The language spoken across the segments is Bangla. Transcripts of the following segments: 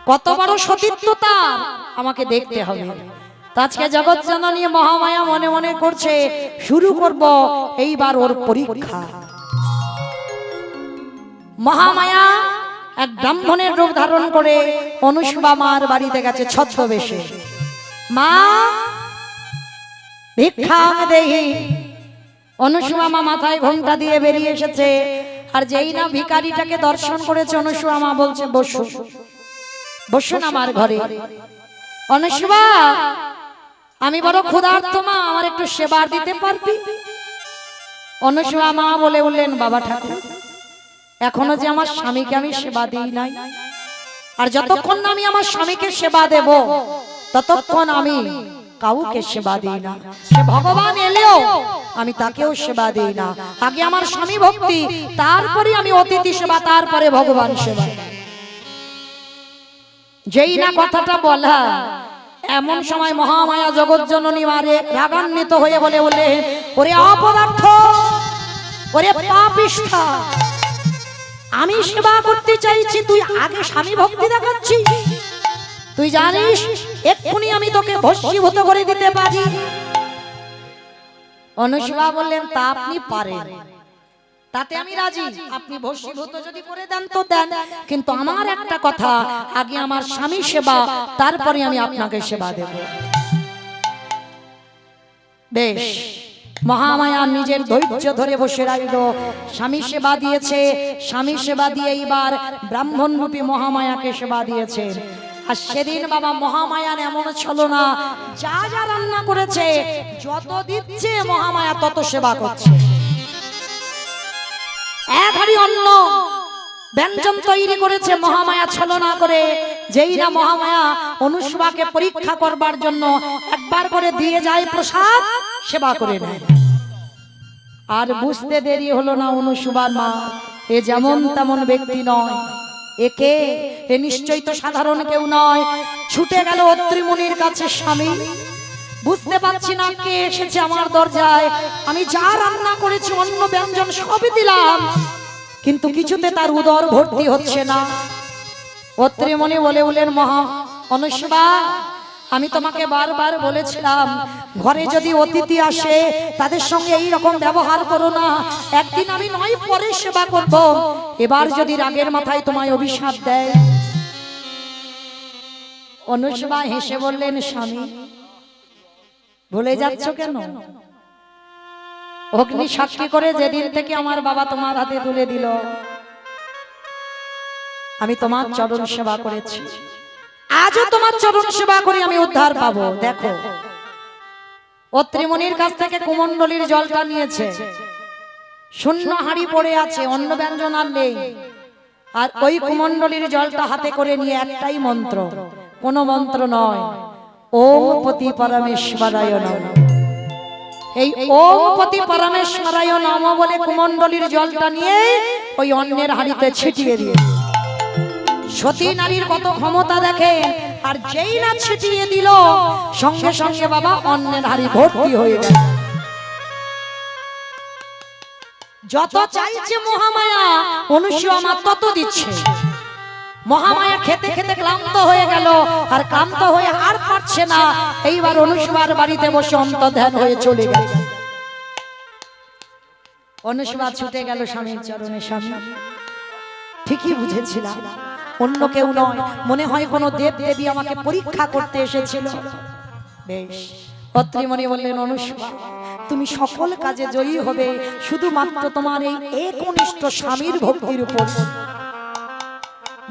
কত বড় সতীত্ব তার আমাকে দেখতে হবে। আজকে জগৎ জননী মহামায়া মনে মনে করছে শুরু করব এইবার ওর পরীক্ষা। মহামায়া এক ব্রাহ্মণের রূপ ধারণ করে অনুসুয়া মার বাড়িতে গেছে ছদ্মবেশে। মা ভিক্ষা দেহি। অনুসুয়া মা মাথায় ঘোমটা দিয়ে বেরিয়ে এসেছে, আর যেই না ভিখারিটাকে দর্শন করেছে অনুসুয়া মা বলছে বসো, বসুন আমার ঘরে। অনুসুয়া, আমি বড় ক্ষুধার্ত মা, আমার একটু সেবা দিতে পারবি? অনুসুয়া মা বলে উঠলেন, বাবা ঠাকুর, এখনো যে আমার স্বামীকে আমি সেবা দিই নাই, আর যতক্ষণ না আমি আমার স্বামীকে সেবা দেব ততক্ষণ আমি কাউকে সেবা দিই না। সে ভগবান এলেও আমি তাকেও সেবা দিই না। আগে আমার স্বামী ভক্তি, তারপরে আমি অতিথি সেবা, তারপরে ভগবান সেবা। যেই না কথাটা বলা, এমন সময় মহামায়া জগৎ জননী মারে রাগান্বিত হয়ে বলে বলে, ওরে অপদার্থ, ওরে পাপিষ্ঠা, আমি সেবা করতে চাইছি, তুই আগে স্বামী ভক্তি দেখাচ্ছিস? তুই জানিস এক্ষুনি আমি তোকে ভস্মীভূত করে দিতে পারি। অনুসুয়া বললেন, তা আপনি পারেন, তাতে আমি রাজি, আপনি ভস্মীভূত যদি করে দেন তো দেন, কিন্তু আমার একটা কথা, আগে আমার স্বামী সেবা, তারপরে আমি আপনাকে সেবা দেব। বেশ, মহামায়া নিজের ধৈর্য ধরে বসে রইল। স্বামী সেবা দিয়েছে, স্বামী সেবা দিয়ে এইবার ব্রাহ্মণ রূপী মহামায়াকে সেবা দিয়েছে। আর সেদিন বাবা মহামায়ার এমন ছিল না, যা যা রান্না করেছে যত দিচ্ছে মহামায়া তত সেবা করছে। এক হাড়ি অন্ন ব্যঞ্জন তৈরি করেছে মহামায়া ছলনা করে। যেই না মহামায়া অনুসুয়াকে পরীক্ষা করবার জন্য একবার করে দিয়ে যায় প্রসাদ, সেবা করে নেয়। আর বুঝতে দেরি হলো না অনুসুয়ার মা, এ যেমন তেমন ব্যক্তি নয়, একে এ নিশ্চয়ই তো সাধারণ কেউ নয়। ছুটে গেল অত্রি মুনির কাছে স্বামী, বুঝতে পারছি না কে এসেছে আমার দরজায়, আমি যা রান্না করেছি অন্য ব্যঞ্জন সবই দিলাম, কিন্তু কিছুতে তার উদর ভর্তি হচ্ছে না। অত্রি মুনি বলে উঠলেন, মহা অনুসুয়া, আমি তোমাকে বারবার বলেছিলাম ঘরে যদি অতিথি আসে তাদের সঙ্গে এই রকম ব্যবহার করো না, একদিন আমি নয় পরে সেবা করব, এবার যদি রাগের মাথায় তোমায় অভিশাপ দেয়। অনুসুয়া হেসে বললেন, স্বামী ভুলে যাচ্ছ কেন? অগ্নি সাক্ষী করে যেদিন থেকে আমার বাবা তোমার হাতে তুলে দিল, আমি তোমার চরণ সেবা করেছি, আজও তোমার চরণ সেবা করে আমি উদ্ধার পাবো। দেখো, অত্রি মুনির কাছ থেকে কুমণ্ডলীর জলটা নিয়েছে, শূন্য হাঁড়ি পড়ে আছে, অন্য ব্যঞ্জন আর নেই, আর ওই কুমণ্ডলীর জলটা হাতে করে নিয়ে একটাই মন্ত্র, কোন মন্ত্র নয়, ওম পতি পরমেশ্বরায় নমঃ। এই ওম পতি পরমেশ্বরায় নমঃ বলে কুমণ্ডলীর জলটা নিয়ে ওই অন্যের হাঁড়িতে ছিটিয়ে দিয়ে, সতী নারীর কত ক্ষমতা দেখে, আর যেই না ছিটিয়ে দিল সঙ্গে সঙ্গে বাবা অন্যের হাড়ি ভর্তি হয়ে গেল। যত চাইছে মহামায়া অনুসুয়া মা তত দিচ্ছে। মহামায়া খেতে খেতে ক্লান্ত হয়ে গেল, আর ক্লান্ত হয়ে আর পারছে না, এইবার অনুসুয়ার বাড়িতে বসে অন্তর্ধান হয়ে চলে গেল। অনুসুয়া ছুটে গেল স্বামীর চরণে। স্বামী, ঠিকই বুঝেছিলাম, অন্য কেউ নয়, মনে হয় কোন দেব দেবী আমাকে পরীক্ষা করতে এসেছিল। বেশ, অত্রি মুনি বললেন, অনুসুয়া, তুমি সকল কাজে জয়ী হবে শুধুমাত্র তোমার এই একনিষ্ঠ স্বামীর ভক্তির উপর।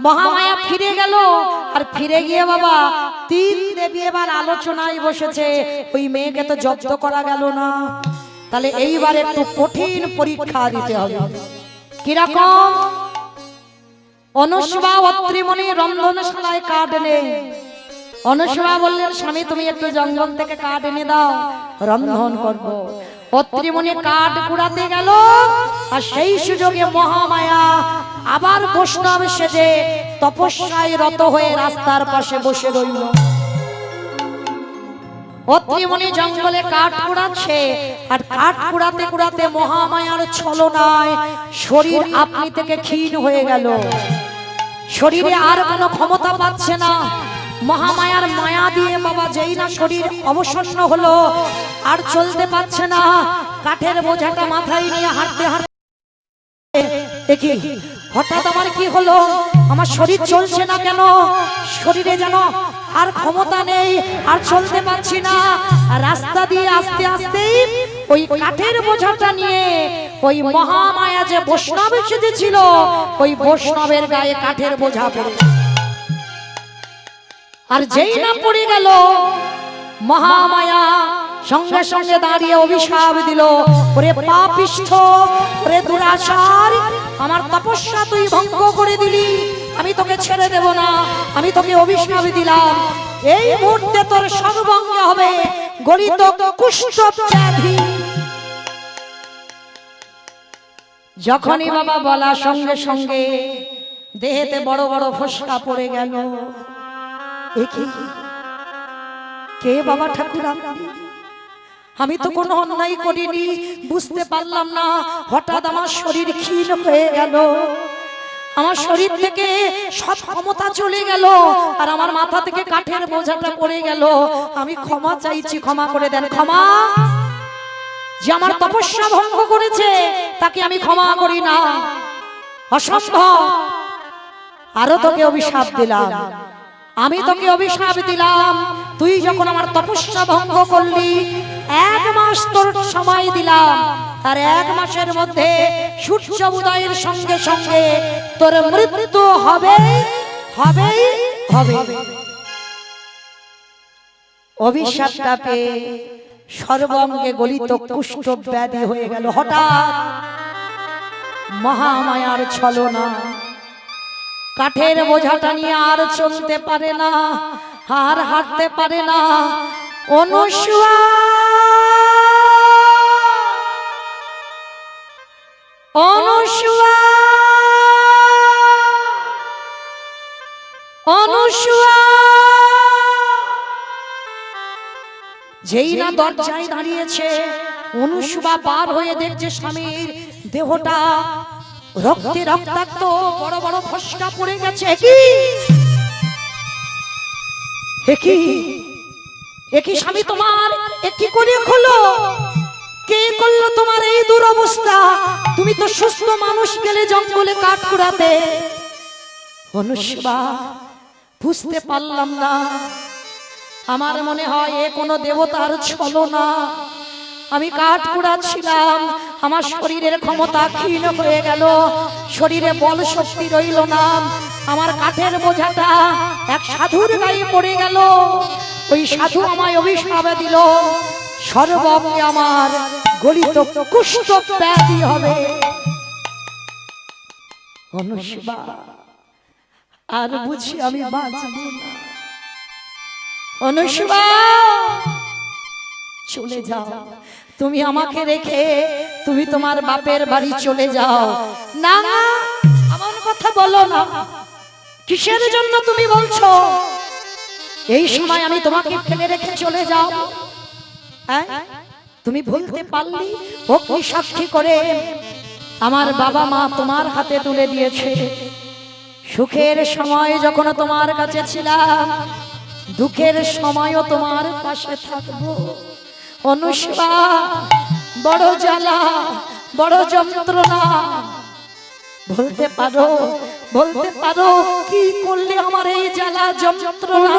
মহামায়া ফিরে গেল, আর ফিরে গিয়ে বাবা তিন দেবী এবার আলোচনায় বসেছে, ওই মেয়েকে তো জব্দ করা গেল না, তাহলে এইবার একটু কঠিন পরীক্ষা দিতে হবে। কিরকম? অনুসুয়া অত্রি মুনি রন্ধনশালায় কাঠ এনে, অনুসুয়া বললেন, স্বামী তুমি একটু জঙ্গল থেকে কাঠ এনে দাও, রন্ধন করব। অত্রি মুনি কাঠ কুড়াতে গেল, আর সেই সুযোগে মহামায়া আবার বৈষ্ণব সেজে তপস্যায় রত হয়ে রাস্তার পাশে বসে রইল। অত্রি মুনি জঙ্গলে কাঠ কুড়াচ্ছে, আর কাঠ কুড়াতে কুড়াতে মহামায়ার ছলনায় শরীর আপনি থেকে ক্ষীণ হয়ে গেল। শরীরে আর কোনো ক্ষমতা পাচ্ছে না। মহামায়ার মায়া দিয়ে বাবা যেই না শরীর অবসন্ন হলো, আর চলতে পারছে না, কাঠের বোঝাটা মাথায় নিয়ে হাঁটতে হাঁটতে দেখি হঠাৎ আমার কি হলো, আমার শরীর চলছে না কেন, শরীরে যেন আর ক্ষমতা নেই, আর চলতে পারছি না। রাস্তা দিয়ে আস্তে আস্তে ওই কাঠের বোঝাটা নিয়ে ওই মহামায়া যে বৈষ্ণব এসেছিল, ওই বৈষ্ণবের গায়ে কাঠের বোঝা পড়ে, আর যেই না পড়ে গেল, মহামায়া সঙ্গে সঙ্গে দাঁড়িয়ে অভিশাপ দিল, ওরে পাপিষ্ঠ, ওরে দুরাচার, আমার তপস্যা তুই ভঙ্গ করে দিলি, আমি তোকে ছেড়ে দেব না, আমি তোকে অভিশাপ দিলাম, এই মুহূর্তে তোর সর্বঙ্গ হবে গলিত কুষ্ঠ ব্যাধি। যখনই বাবা বলা সঙ্গে সঙ্গে দেহেতে বড় বড় ফোসকা পড়ে গেল। কে বাবা ঠাকুর? আমি তো কোনো অন্যায় করিনি, বুঝতে পারলাম না, হঠাৎ আমার শরীর ক্ষীণ হয়ে গেল, আমার শরীর থেকে সব ক্ষমতা চলে গেল, আর আমার মাথা থেকে কাঠের বোঝাটা পড়ে গেল। আমি ক্ষমা চাইছি, ক্ষমা করে দেন। ক্ষমা? যে আমার তপস্যা ভঙ্গ করেছে তাকে আমি ক্ষমা করি না, অসম্ভব। আরো তোকে অভিশাপ দিলাম, আমি তোকে অভিশাপ দিলাম, তুই যখন আমার তপস্যা ভঙ্গ করলি, 1 মাস তোর সময় দিলাম, আর 1 মাসের মধ্যে সূর্য উদয়ের সঙ্গে সঙ্গে তোর মৃত্যু হবে হবে হবে। অভিশাপটা পেয়ে সর্বাঙ্গে গলিত কুষ্ঠ ব্যাধি হয়ে গেল। হঠাৎ মহামায়ার ছলনা, কাঠের বোঝাটা নিয়ে আর চলতে পারে না, আর হাঁটতে পারে না। অনুসুয়া, অনুসুয়া, অনুসুয়া, যেই না দরজায় দাঁড়িয়েছে, অনুসুয়া পার হয়ে দেখছে স্বামীর দেহটা রক্তে রক্তাক্ত, বড় বড় ফোসকা পড়ে গেছে। একই স্বামী তোমার একই করে হলো? কে করলো তোমার এই দুরবস্থা? তুমি তো সুস্থ মানুষ, গেলে জঙ্গলে কাঠ কুড়াতে। অনুসুয়া, বুঝতে পারলাম না, আমার মনে হয় এ কোনো দেবতার ছলনা। আমি কাঠ কুড়াচ্ছিলাম, আমার শরীরের ক্ষমতা ক্ষীণ হয়ে গেল, শরীরে বল শক্তি রইল না, আমার কাঠের বোঝাটা এক সাধুর গায়ে পড়ে গেল। ওই সাধু আমায় অভিশাপ দিল, সর্বঙ্গে আমার গলিত কুষ্ঠ ব্যাধি হবে। অনুসুয়া, আর বুঝি আমি বাঁচব না। অনুসুয়া, চলে যাও, তুমি আমাকে রেখে তুমি তোমার বাপের বাড়ি চলে যাও। না না, আমার কথা বলো না, কিসের জন্য তুমি বলছো? এই সময় আমি তোমাকে ফেলে রেখে চলে যাও? তুমি বলতে পারলি অগ্নি সাক্ষী করে আমার বাবা মা তোমার হাতে তুলে দিয়েছে। সুখের সময় যখন তোমার কাছে ছিলাম, দুঃখের সময়ও তোমার পাশে থাকবো। অনুসুয়া, বড় জ্বালা, বড় যন্ত্রণা, বলতে পারো, বলতে পারো কি করলে আমার এই জ্বালা যন্ত্রণা?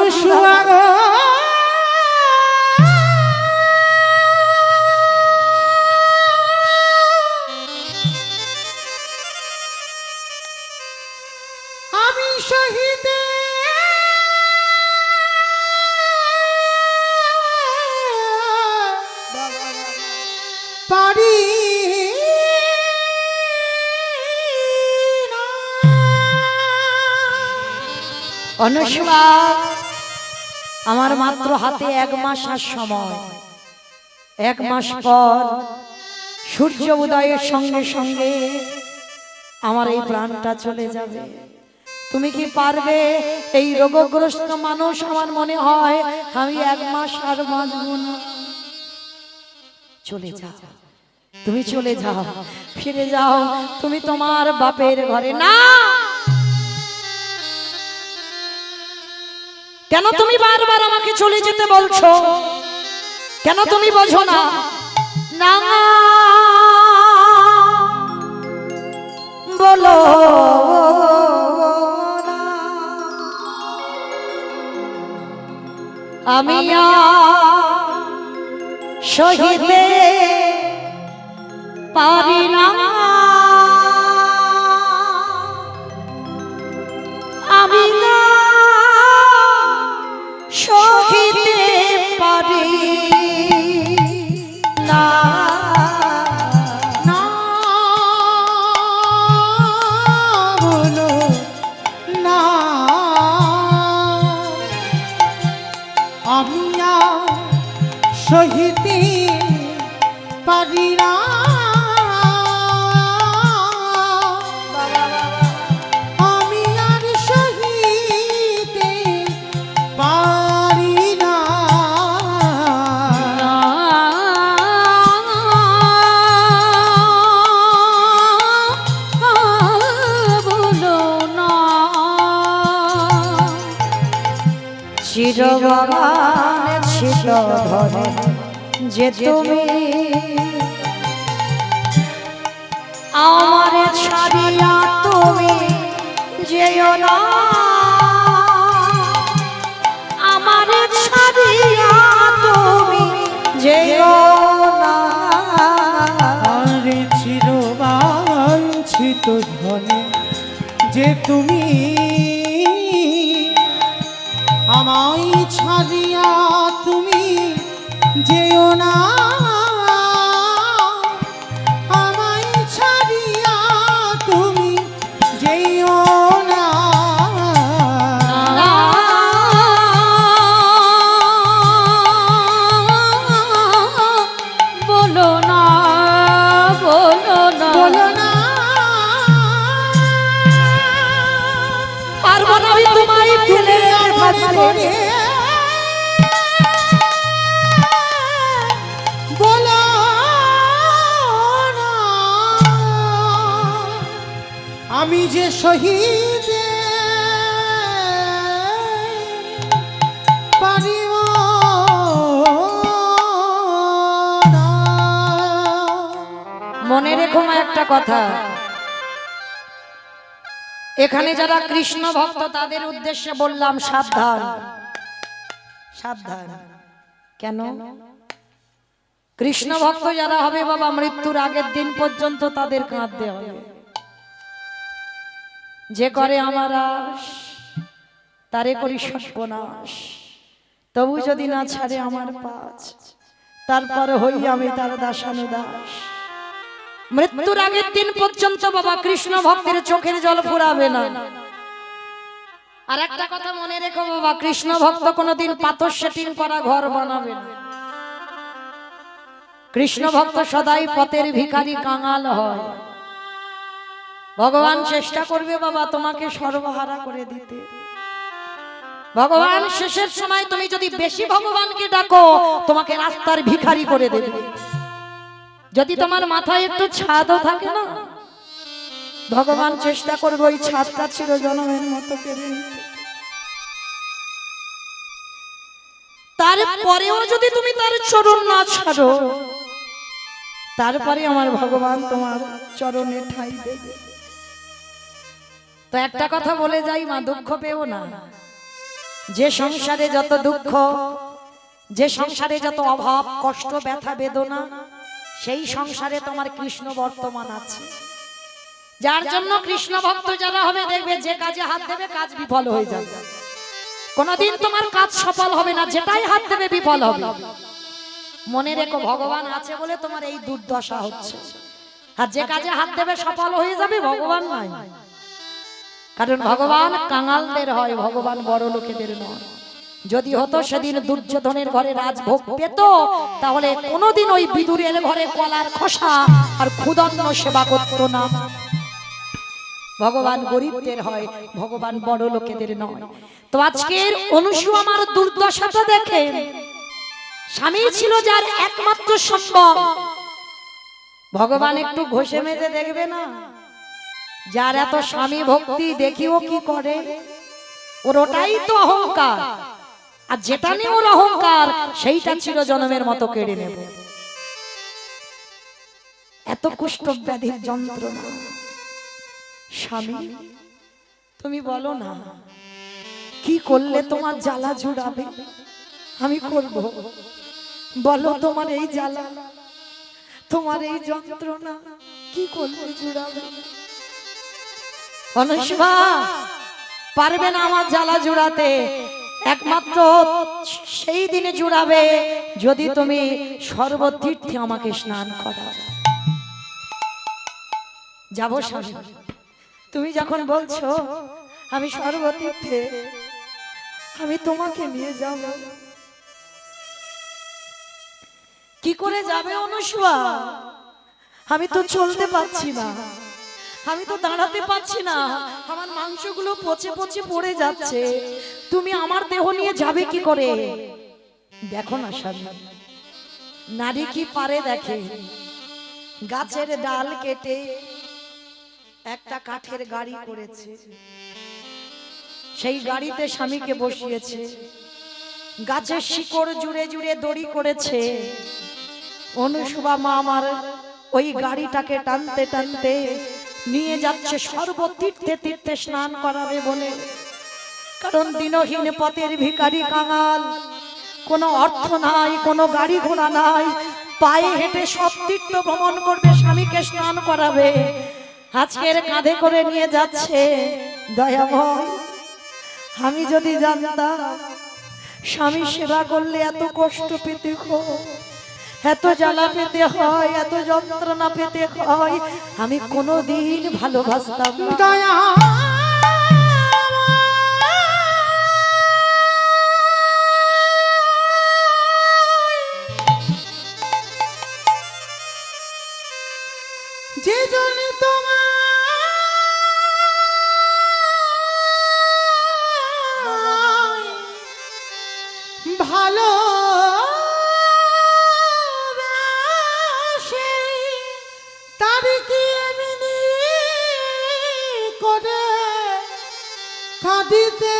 আমি শহীদ পারি না। অনুসুয়া, আমার মাত্র হাতে 1 মাস আর সময়। 1 মাস পর সূর্য উদয়ের সঙ্গে সঙ্গে আমার এই প্রাণটা চলে যাবে। তুমি কি পারবে? এই রোগগ্রস্ত মানুষ, আমার মনে হয় আমি 1 মাস আর বাঁচব না। চলে যাও, তুমি চলে যাও, ফিরে যাও তুমি তোমার বাপের ঘরে। না, কেন তুমি বারবার আমাকে চলে যেতে বলছো? কেন তুমি বোঝো না? না বলো না, আমি সহিতে পারি না, আমি সহিতে পারি না। আমি সহিতে পারি না, আমি আর সহিতে পারি না। বলো না চিরবান ছিল ধরে যে তুমি আমার ছাড়িয়া তুমি যেও না, আমার ছাড়িয়া তুমি যেও না। আরে চিরবাঞ্ছিত ধনে যে তুমি আমায় ছাড়িয়া তুমি যেও না, আমায় ছাড়িয়া তুমি যেও না। বলো না, বলো না, বলো না, পারবো না আমি তোমায় ফেলে রেখে থাকতে। বলো না, আমি যে শহীদ পারিব না। মনে রেখো মা একটা কথা, এখানে যারা কৃষ্ণ ভক্ত তাদের উদ্দেশ্যে বললাম সাবধান, সাবধান। কেন? কৃষ্ণ ভক্ত যারা হবে বাবা মৃত্যুর আগের দিন পর্যন্ত তাদের কাঁদতে হবে। যে করে আমার আশ তারে করি সর্বনাশ, তবু যদি না ছাড়ে আমার পাছ, তারপরে হই আমি তার দাসানুদাস। মৃত্যুর আগের দিন পর্যন্ত বাবা কৃষ্ণ ভক্তের চোখের জল ফুরাবে না। আর একটা কথা মনে রেখো বাবা, কৃষ্ণ ভক্ত কোনোদিন পাথর সেটিং করা ঘর বানাবে না। কৃষ্ণ ভক্ত সদাই পথের ভিখারি কাঙাল হয়। ভগবান চেষ্টা করবে বাবা তোমাকে সর্বহারা করে দিতে। ভগবান শেষের সময় তুমি যদি বেশি ভগবানকে ডাকো তোমাকে রাস্তার ভিখারি করে দেবে। যদি তোমার মাথায় একটু ছাদও থাকে না, ভগবান চেষ্টা করবে ওই ছাদটা চিরজনমের মতো কেড়ে নিতে। তারপরেও যদি তুমি তার চরণ না ছাড়ো, তারপরে আমার ভগবান তোমার চরণে ঠাঁই দেবে। তো একটা কথা বলে যাই মা, দুঃখ পেও না। যে সংসারে যত দুঃখ, যে সংসারে যত অভাব কষ্ট ব্যথা বেদনা, সেই সংসারে তোমার কৃষ্ণ বর্তমান আছে। যার জন্য কৃষ্ণ ভক্ত যারা হবে দেখবে যে কাজে হাত দেবে কাজ বিফল হয়ে যাবে। কোনদিন তোমার কাজ সফল হবে না, যেটাই হাত দেবে বিফল হবে। মনে রেখো ভগবান আছে বলে তোমার এই দুর্দশা হচ্ছে। আর যে কাজে হাত দেবে সফল হয়ে যাবে, ভগবান নাই। কারণ ভগবান কাঙালদের হয়, ভগবান বড় লোকেদের নয়। যদি হতো সেদিন দুর্যোধনের ঘরে রাজভোগ পেত, তাহলে কোনোদিন ওই বিদুরের ঘরে কলার খোসা আর ক্ষুদন্ন সেবা করতো না। ভগবান গরিবদের হয়, ভগবান বড় লোকেদের নয়। তো আজকের অনুসু আমার দুর্দশাটা দেখে, স্বামী ছিল যার একমাত্র সম্ভব, ভগবান একটু ঘষে মেজে দেখবে না? যার এত স্বামী ভক্তি দেখিও কি করে, ওর ওটাই তো অহংকার। আর যেটা নিয়ে ওর অহংকার সেইটা চিরজন্মের মতো কেড়ে নেব। এত কুষ্ঠ ব্যাধির যন্ত্রণা। স্বামী তুমি বলো না কি করলে তোমার জ্বালা জুড়াবে? আমি করব, বলো তোমার এই জ্বালা, তোমার এই যন্ত্রণা কি করলে জুড়াবে? অনুষ্মা পারবে না আমার জ্বালা জুড়াতে, একমাত্র সেই দিনে জুড়াবে যদি তুমি সর্বতীর্থে আমাকে স্নান করাও। যাবো স্বামী, তুমি যখন বলছো আমি সর্বতীর্থে, আমি তোমাকে নিয়ে যাব। কি করে যাবে অনুষ্মা? আমি তো চলতে পারছি না, আমি তো দাঁড়াতে পারছি না, আমার মাংসগুলো পচে পচে পড়ে যাচ্ছে, তুমি আমার দেহ নিয়ে যাবে কি করে? দেখো না স্বামী, নারী কি পারে দেখে। গাছের ডাল কেটে একটা কাঠের গাড়ি করেছে, সেই গাড়িতে স্বামীকে বসিয়েছে, গাছের শিকড় জুড়ে জুড়ে দড়ি করেছে। অনুষ্মা মা আমার ওই গাড়িটাকে টানতে টানতে নিয়ে যাচ্ছে সর্বতীর্থে তীর্থে স্নান করাবে বলে। কারণ দিনহীন পথের ভিখারি কাঙাল, কোনো অর্থ নাই, কোনো গাড়ি ঘোড়া নাই, পায়ে হেঁটে সব তীর্থ ভ্রমণ করবে, স্বামীকে স্নান করাবে। আজকের কাঁধে করে নিয়ে যাচ্ছে। দয়াময়, আমি যদি জানতাম স্বামী সেবা করলে এত কষ্ট পেতে হয়, এত জ্বালা পেতে হয়, এত যন্ত্রণা পেতে হয়, আমি কোনোদিন ভালোবাসতাম না। দয়া যে জন্য তোমার ভালো তার কি এমনি করে কাঁদিতে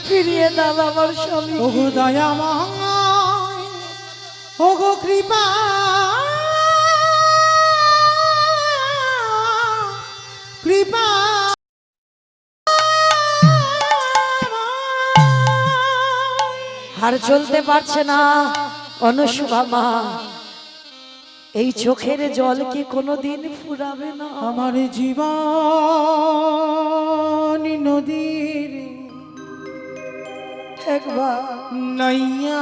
ফিরিয়ে দাও আমার স্বামী। ওগো দয়াময়, ওগো কৃপা কৃপা আর চলতে পারছে না অনুষ্মা মা, এই চোখের জল কি কোনোদিন ফুরাবে না? আমার জীবন নদীর একবার নাইয়া,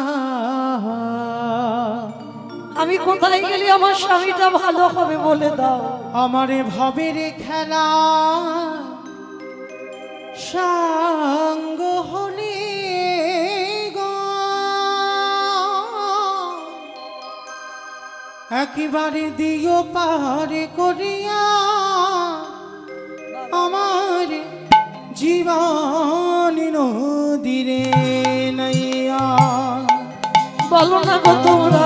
আমি কোথায় গেলে আমার স্বামীটা ভালো হবে বলে দাও। আমার ভাবের খেলা সঙ্গ হলে গো, একেবারে দিও পারে করিয়া আমার জীবন নদীরে নাইয়া। বলো না গো তোমরা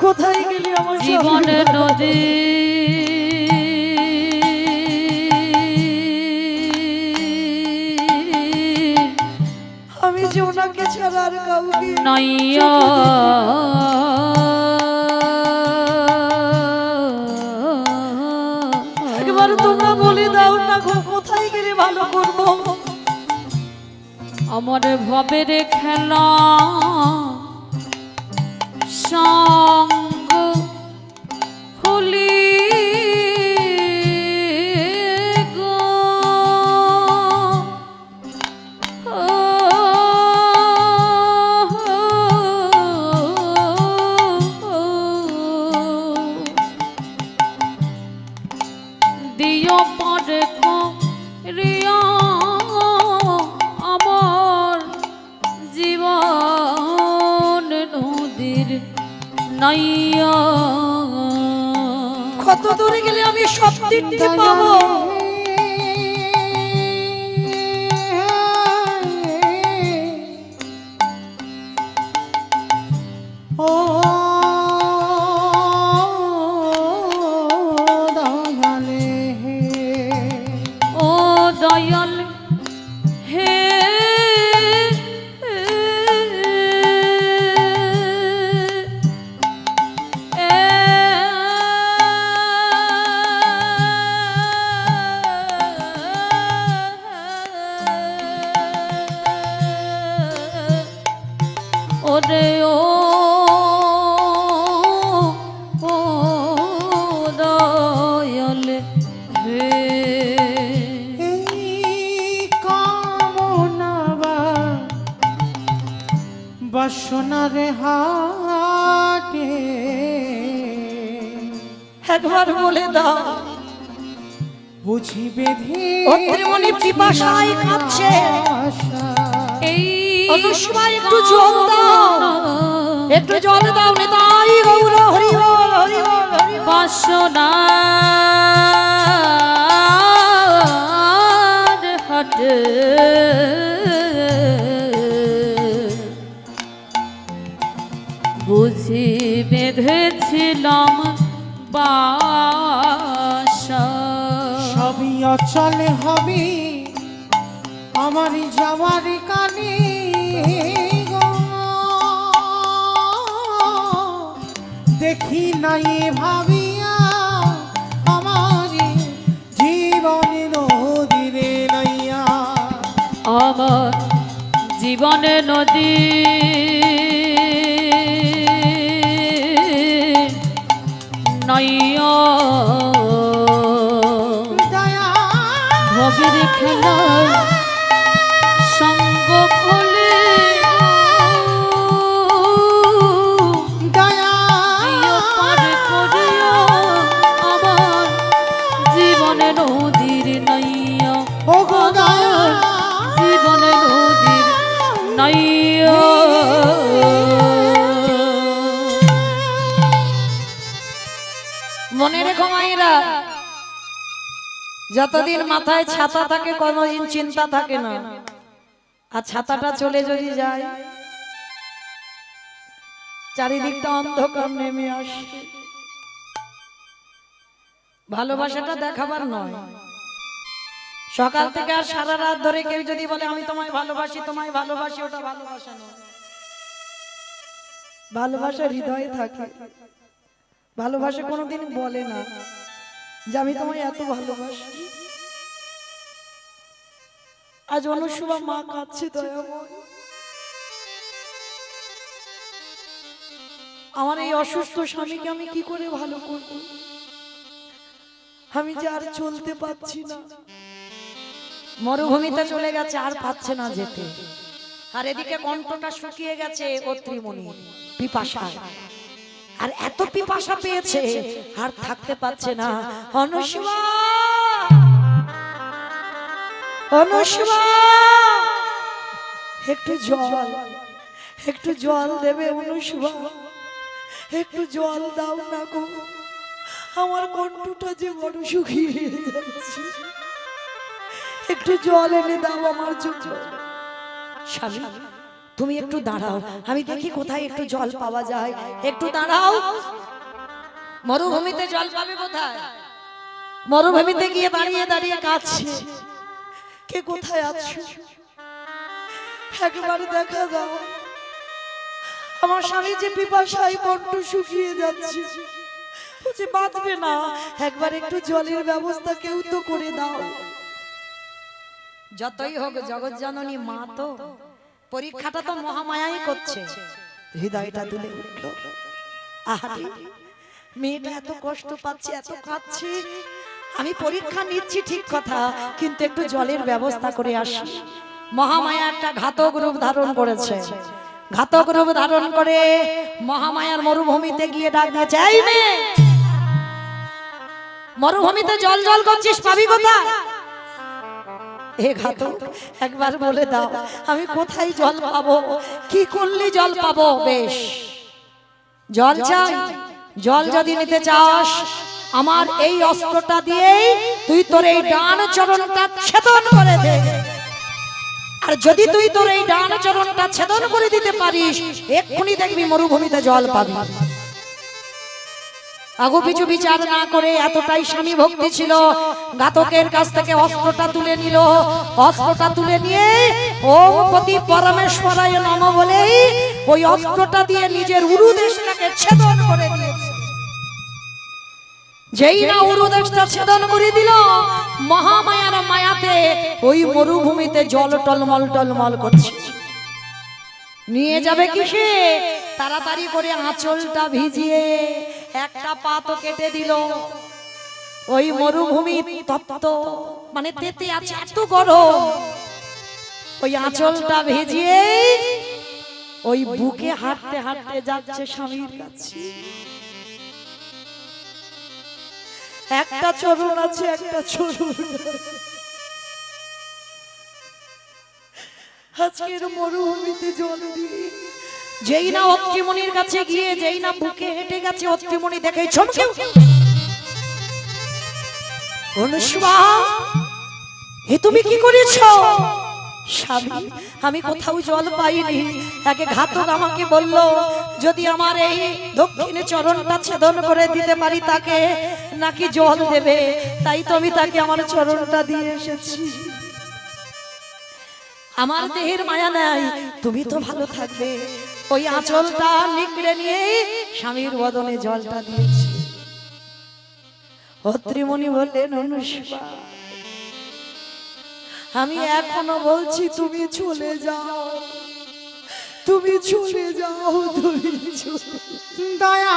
কোথায় গেলে আমার জীবনের নদী আমি যে ওনাকে ছাড়া আর কাউকে নাইয়া একবার তোমরা বলে দাও না গো কোথায় গেলে ভালো করবো। আমার ভবের খেলা সঙ্গ হলি গো, দিও পরে রিয়া আমার জীবন নদীর নাইয়া। কত দূরে গেলে আমি সব তীর্থে পাবো? ও দয়ালে ও দয়াল হে ওরে ও দয়াল হে এই কামনা বাসনার হাটে একবার বলে দাও বুঝি বেঁধে অত্রিমণি পিপাসায় কাঁদছে। আশা। এই অনুষ্মা একটু জল দাও, একটু জল দাও নিতাই গৌর হরি বল হরি বল হরি বল। বাসনার হাটে বুঝি বেঁধেছিলাম বাসা সবই অচল হবে আমার যাওয়ার কানে গো। দেখি নাই ভাবিয়া আমার জীবনের নদীরে নাইয়া আমার জীবনে নদী নয় দয়া ভগের খেলা সঙ্গ ফলে দয়া পার করিয়া আমার জীবনে নদীর নাইয়া ও গো দয়া জীবনে নদীর নাইয়া মনে রেখো মায়েরা, যতদিন মাথায় ছাতা থাকে কোনোদিন চিন্তা থাকে না, আর ছাতাটা চলে যদি যায় চারিদিকটা অন্ধকার নেমে আসে। ভালোবাসাটা দেখাবার নয়, সকাল থেকে আর সারা রাত ধরে কেউ যদি বলে আমি তোমায় ভালোবাসি তোমায় ভালোবাসি, ওটা ভালোবাসা নয়। ভালোবাসা হৃদয়ে থাকে, ভালোবাসা কোনোদিন বলে না যে আমি তোমায় এত ভালোবাসি। আজ অনুশুভা মা কাঁদছে দয়াময়, আমার এই অসুস্থ স্বামীকে আমি কি করে ভালো করব, আমি যে আর চলতে পারছি না। মরুভূমিতে চলে গেছে, আর পাচ্ছে না যেতে, আর এদিকে কণ্ঠটা শুকিয়ে গেছে অত্রিমণি পিপাসায়, আর এত পিপাসা পেয়েছে আর থাকতে পারছে না। অনুষ্মা, অনুষ্মা, একটু জল, একটু জল দেবে অনুষ্মা, একটু জল দাও না গো, আমার কণ্ঠটা যে বড় শুকিয়ে যাচ্ছে, একটু জল এনে দাও আমার জন্য। স্বামী তুমি একটু দাঁড়াও, আমি দেখি কোথায় একটু জল পাওয়া যায়, একটু দাঁড়াও। মরুভূমিতে জল পাবে কোথায়? মরুভূমিতে গিয়ে দাঁড়িয়ে দাঁড়িয়ে কাঁদছে, কে কোথায় আছো একবার দেখা দাও, আমার স্বামী যে পিপাসায় কণ্ঠ শুকিয়ে যাচ্ছে, ও যে বাঁচবে না, একবার একটু জলের ব্যবস্থা কেউ তো করে দাও। যতই হোক জগৎ জননী মা, তো পরীক্ষাটা তো মহামায়াই করছে। হৃদয়টা দুলে উঠলো, আহারে মেয়েটা এত কষ্ট পাচ্ছে, এত কাঁদছে, আমি পরীক্ষা নিচ্ছি ঠিক কথা, কিন্তু একটু জলের ব্যবস্থা করে আসি। মহামায়া একটা ঘাতক রূপ ধারণ করেছে, ঘাতক রূপ ধারণ করে মহামায়ার মরুভূমিতে গিয়ে ডাক দিয়েছে, এই মেয়ে, মরুভূমিতে জল জল করছিস, পাবি কোথায়? এ ঘাতক একবার বলে দাও, আমি কোথায় জল পাবো, কি করলে জল পাবো? বেশ, জল চাই, জল যদি নিতে চাস আমার এই অস্ত্রটা দিয়েই তুই তোর এই ডান চরণটা ছেদন করে দে, আর যদি তুই তোর এই ডান চরণটা ছেদন করে দিতে পারিস, এক্ষুনি দেখবি মরুভূমিতে জল পাবি। আগু পিছু বিচার না করে এতটাই স্বামী ভক্তি ছিল, ঘাতকের কাছ থেকে অস্ত্রটা তুলে নিল। অস্ত্রটা তুলে নিয়ে ওম পতি পরমেশ্বরায় নমঃ বলেই ওই অস্ত্রটা দিয়ে নিজের উরুদেশটাকে ছেদন করে দিয়েছে। যেই না উরুদেশটা ছেদন করে দিল, মহামায়ার মায়াতে ওই মরুভূমিতে জল টলমল টলমল করছে। নিয়ে যাবে কিসে? তাড়াতাড়ি করে আঁচলটা ভিজিয়ে একটা পা তো কেটে দিল। ওই মরুভূমি তপ্ত মানে তেতে আছে, এত গরম। ওই আঁচলটা ভিজিয়ে ওই বুকে হাঁটতে হাঁটতে যাচ্ছে স্বামীর কাছে। একটা চরণ আছে, একটা চরণ। আজকের মরুভূমিতে জল দিয়ে যেই না অত্রিমণির কাছে গিয়ে যেই না বুকে হেঁটে গেছে, অত্রিমণি দেখে চমকে অনুষ্বা, এ তুমি কি করেছো? স্বামী, আমি কোথাও জল পাইনি। একে ঘাতক আমাকে বলল যদি আমার এই দক্ষিণে চরণটা ছেদন করে দিতে পারি তাকে নাকি জল দেবে, তাই তো আমি তাকে আমার চরণটা দিয়ে এসেছি। আমার দেহের মায়া নাই, তুমি তো ভালো থাকবে। ওই আঁচলটা নিকড়ে নিয়ে স্বামীর বদনে জলটা দিয়েছে। অত্রিমণি বললেন অনুষ্বা, আমি এখনো বলছি তুমি চলে যাও, তুমি চলে যাও, তুমি দয়া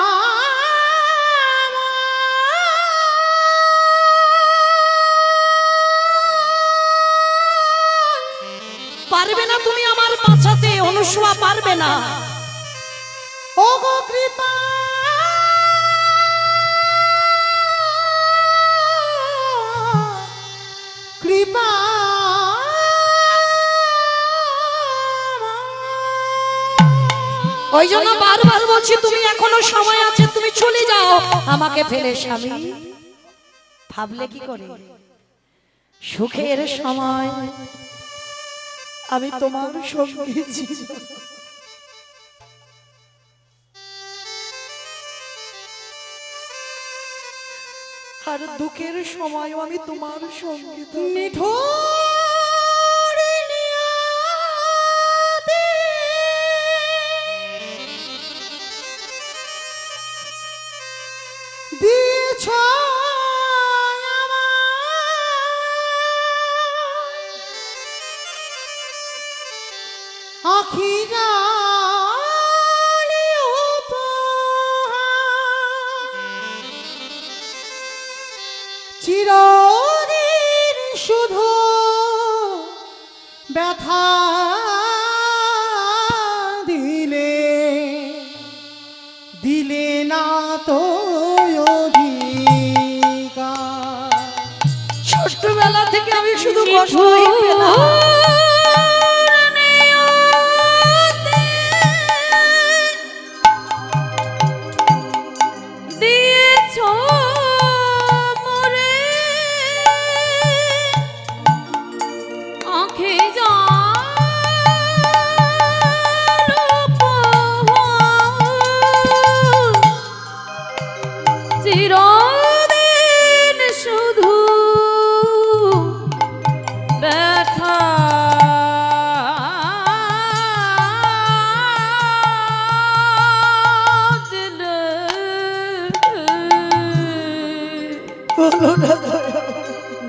পারবে না তুমি আমার বাঁচাতে। অনুষ্বা পারবে না। ও গো কৃপা কৃপা ওই জন্য বারবার বলছি তুমি এখনো সময় আছে, তুমি চলে যাও আমাকে ফেলে। স্বামী ভাবলে কি করে, সুখের সময় আমি তোমার সঙ্গে ছিলাম, আর দুঃখের সময় আমি তোমার সঙ্গে নিঠুর নিয়তি দিয়েছ আমায় আখি জালি উপহার, চিরদিন শুধু ব্যথা দিলে, দিলে না তো অধিকার। ছোট্টবেলা থেকে আমি শুধু কষ্টই পেলাম। চিরদিন শুধু ব্যথা দিলে,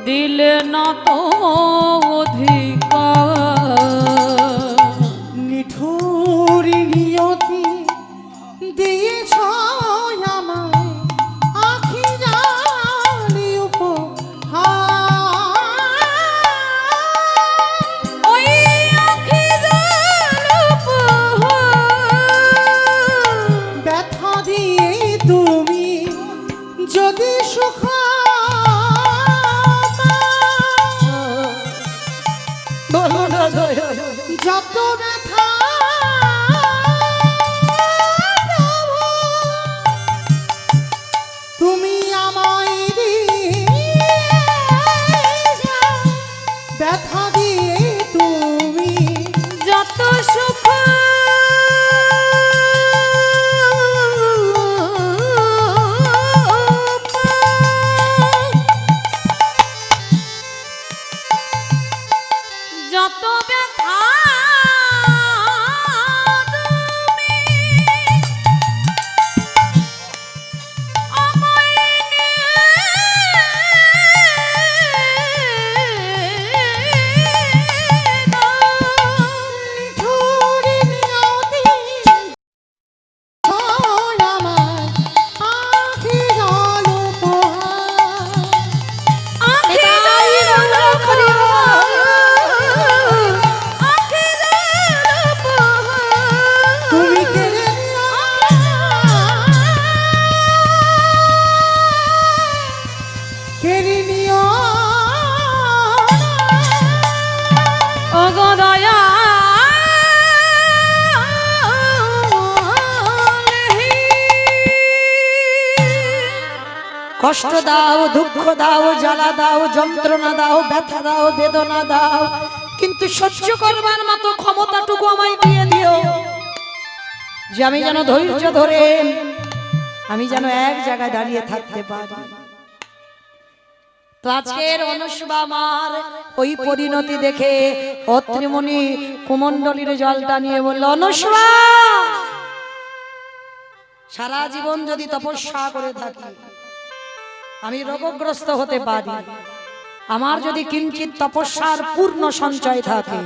দিলে না তো অধিকার। নিঠুর নিয়তি দিয়েছ আমায় আখি জালি উপহার, ওই আখি জাল উপহার, ব্যথা দিয়ে তুমি যদি সুখ যত ব্যথা তুমি আমায় ব্যথা দিয়ে তুমি যত সুখ যত ব্যথা ঝুরি নিয়তি ঝড় আমার আখি জল উপহার। তুমি কেড়ে কেড়ে নিও কষ্ট দাও, দুঃখ দাও, জ্বালা দাও, যন্ত্রণা দাও, ব্যথা দাও, বেদনা দাও, কিন্তু সহ্য করবার মতো ক্ষমতাটুকু আমায় দিয়ে দিও, যে আমি যেন ধৈর্য ধরে আমি যেন এক জায়গায় দাঁড়িয়ে থাকতে পারি। তো আজকের অনুষ্বা মার ওই পরিণতি দেখে অত্রিমণি কুমণ্ডলীর জলটা নিয়ে বলল, অনুষ্বা, সারা জীবন যদি তপস্যা করে থাকি, আমি রোগগ্রস্ত হতে পারি, আমার যদি কিঞ্চিত তপস্যার পূর্ণ সঞ্চয় থাকে,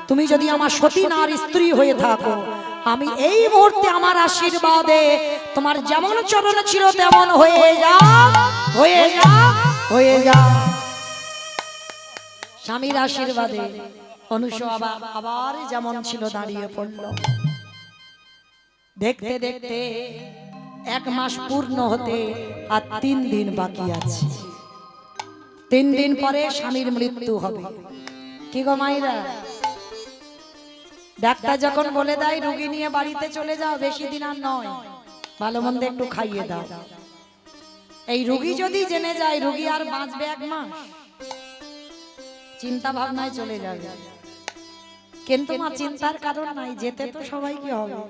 তুমি যদি আমার সতী নার স্ত্রী হয়ে থাকো, আমি এই মুহূর্তে আমার আশীর্বাদে তোমার যেমন চরণ ছিল তেমন হয়ে যাও, হয়ে যাও, হয়ে যাও। স্বামীর আশীর্বাদে অনুসূয়া আবার যেমন ছিল দাঁড়িয়ে পড়ল। দেখতে দেখতে 1 মাস পূর্ণ হতে আর 3 দিন বাকি আছে। 3 দিন পরে স্বামীর মৃত্যু হবে। কি গো মাইরা, ডাক্তার যখন বলে দেয় রোগী নিয়ে বাড়িতে চলে যাও, বেশি দিন আর নয়, ভালো মন্দ একটু খাইয়ে দাও, এই রোগী যদি জেনে যায় রোগী আর বাঁচবে 1 মাস, চিন্তা ভাবনায় চলে যাবে। কিন্তু মা চিন্তার কারণ নাই, যেতে তো সবাইকে হবে।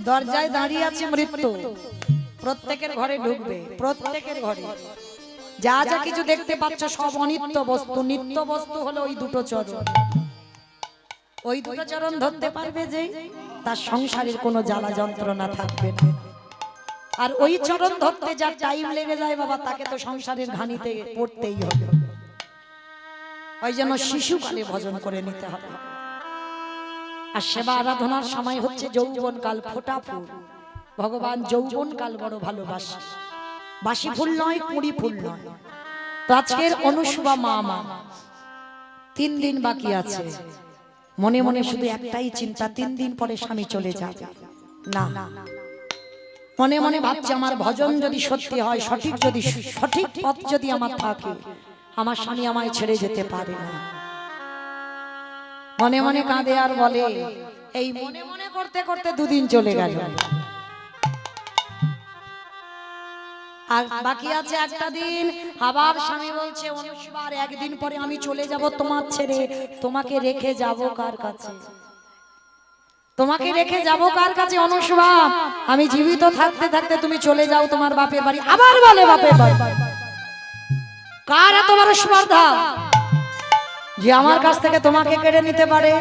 দরজায় দাঁড়িয়ে আছে মৃত্যু, প্রত্যেকের ঘরে ঢুকবে, প্রত্যেকের ঘরে যা যা কিছু দেখতে পাচ্ছ সব অনিত্য বস্তু। নিত্য বস্তু হলো ওই দুটো চরণ, ওই দুটো চরণ ধরতে পারবে যে তার সংসারের কোনো জ্বালা যন্ত্রণা থাকবে না। আর ওই চরণ ধরতে যা টাইম লেগে যায় বাবা, তাকে তো সংসারের ঘানিতে পড়তেই হবে। ওই জন্য শিশুকালে ভজন করে নিতে হবে। আর সেবা আরাধনার সময় হচ্ছে যৌবন কাল, ফোটা ফুল। ভগবান যৌবন কাল বড় ভালোবাসে, বাসি ফুল নয়, কুড়ি ফুল নয়। তো আজকের অনুসূয়া মা 3 দিন বাকি আছে, মনে মনে শুধু একটাই চিন্তা, 3 দিন পরে স্বামী চলে যাবে না। মনে মনে ভাবছে আমার ভজন যদি সত্যি হয়, সঠিক পথ যদি আমার থাকে, আমার স্বামী আমায় ছেড়ে যেতে পারে না। মনে মনে কাঁদে আর বলে, এই মনে মনে করতে করতে 2 দিন চলে গেল, আর বাকি আছে একটা দিন। আবার স্বামী বলছে, অনুসূয়া, 1 দিন পরে আমি চলে যাব তোমার ছেড়ে, তোমাকে রেখে যাব কার কাছে? তোমাকে রেখে যাব কার কাছে অনুসূয়া? আমি জীবিত থাকতে থাকতে তুমি চলে যাও তোমার বাপের বাড়ি। আবার বলে বাপের বাড়ি। কার এত বড় স্পর্ধা যে আমার কাছ থেকে তোমাকে কেড়ে নিতে পারে?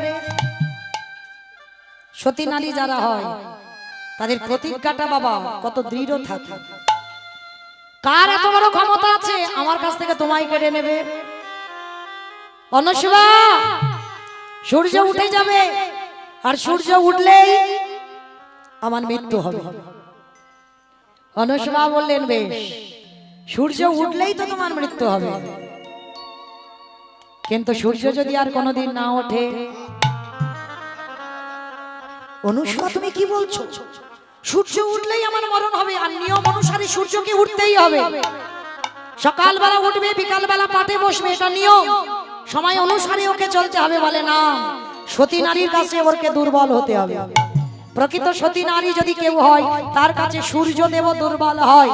সতী নারী যারা হয় তাদের প্রতিজ্ঞাটা বাবা কত দৃঢ় থাকে। কার এত বড় ক্ষমতা আছে আমার কাছ থেকে তোমায় কেড়ে নেবে? অনুসূয়া, সূর্য উঠে যাবে, আর সূর্য উঠলেই আমার মৃত্যু হবে। অনুসূয়া বললেন, বেশ, সূর্য উঠলেই তো তোমার মৃত্যু হবে, কিন্তু সূর্য যদি আর কোনোদিন না ওঠে? অনুসূয়া, তুমি কি বলছো? সূর্য উঠলেই আমার মরণ হবে, আর নিয়ম অনুসারে সূর্যকে উঠতেই হবে। সকালবেলা উঠবে, বিকালবেলা পাটে বসবে, এটা নিয়ম, সময় অনুসারে ওকে চলতে হবে। বলে না, সতী নারীর কাছে ওকে দুর্বল হতে হবে। প্রকৃত সতী নারী যদি কেউ হয়, তার কাছে সূর্য দেব দুর্বল হয়।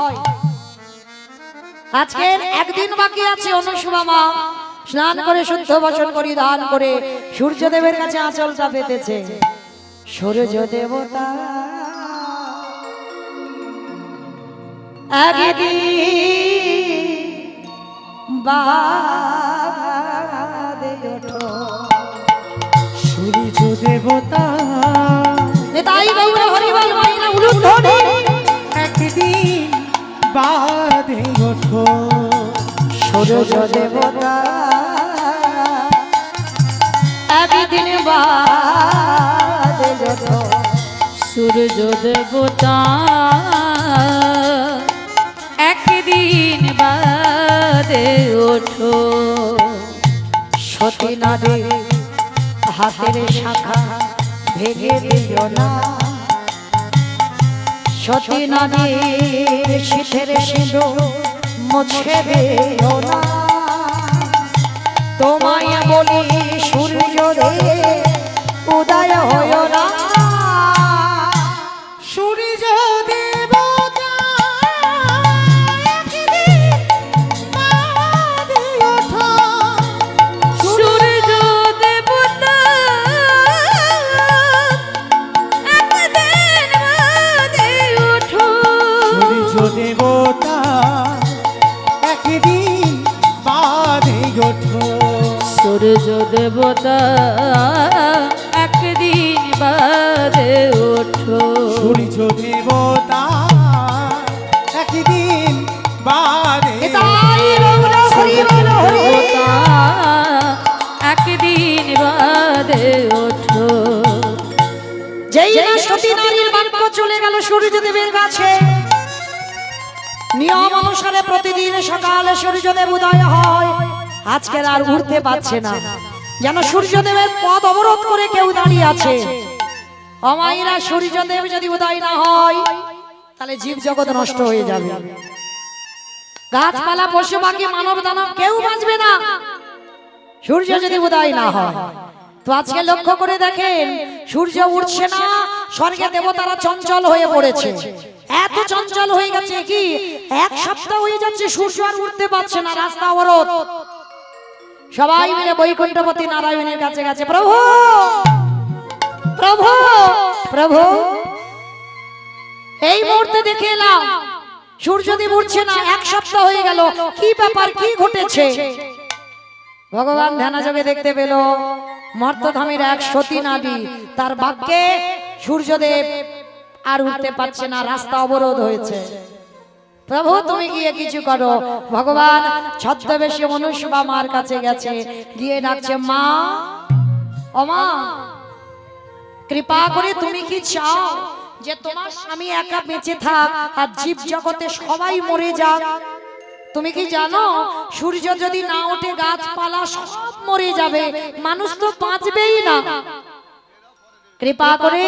আজকের 1 দিন বাকি আছে। অনুসূয়া মা স্নান করে শুদ্ধ বসন পরিধান করে সূর্যদেবের কাছে আঁচলটা পেতেছে। সূর্য দেবতা একদিন বাদে ওঠো, দেবতা নিতাই গৌর হরিবল মাইনা উলুধ্বনি একদিন বাদে ওঠো সূর্য দেবতা একদিন বাদে ওঠো সূর্য দেবতা একদিন বাদে ওঠো সতী নদী হাতের শাখা ভেঙে দিও না সতী নদীর শীতের সিঁদুর মুছে দিও না তোমায় বলি সূর্য রে উদয় হয় না সূর্য দেবতা একদিন বাদে ওঠো সূর্য দেবতা একদিন বাদে ওঠো সূর্য দেবতা একদিন বাদে ওঠো সূর্য দেবতা একদিন বাদে ওঠো সূর্য দেবতা একদিন বাদে নিতাই গৌর হরিবল হরি দেবতা একদিন বাদে ওঠো যেই না সতী নারীর বাক্য চলে গেল সূর্যদেবের কাছে নিয়ম অনুসারে প্রতিদিন সকালে সূর্যদেব উদয় হয় আজকে আর উঠতে পারছে না যেন সূর্যদেবের পথ অবরোধ করে কেউ দাঁড়িয়ে আছে অমাইরা সূর্যদেব যদি উদয় না হয় তাহলে জীব জগৎ নষ্ট হয়ে যাবে গাছপালা পশু পাখি মানব দানব কেউ বাঁচবে না সূর্য যদি উদয় না হয় তো আজকে লক্ষ্য করে দেখেন সূর্য উঠছে না স্বর্গে দেবতারা চঞ্চল হয়ে পড়েছে এত চঞ্চল হয়ে গেছে কি এক সপ্তাহ হয়ে যাচ্ছে সূর্য আর উঠতে পারছে না রাস্তা অবরোধ সবাই মিলে বৈকুণ্ঠপতি নারায়ণের কাছে গেছে প্রভু প্রভু প্রভু এই মুহূর্তে দেখে এলাম সূর্যদেব উঠছে না এক সপ্তাহ হয়ে গেল কি ব্যাপার কি ঘটেছে ভগবান ধ্যানযোগে দেখতে পেল মর্তধামের এক সতী নারী তার বাক্যে সূর্যদেব আর উঠতে পারছে না রাস্তা অবরোধ হয়েছে প্রভু তুমি গিয়ে কিছু করো ভগবান ছদ্মবেশী মনুষ্যবা মার কাছে গেছে গিয়ে ডাকছে মা ও মা কৃপা করে তুমি কি চাও যে তোমার স্বামী একা বেঁচে থাক আর জীব জগতে সবাই মরে যাক তুমি কি জানো সূর্য যদি না ওঠে গাছপালা সব মরে যাবে মানুষ তো বাঁচবেই না কৃপা করে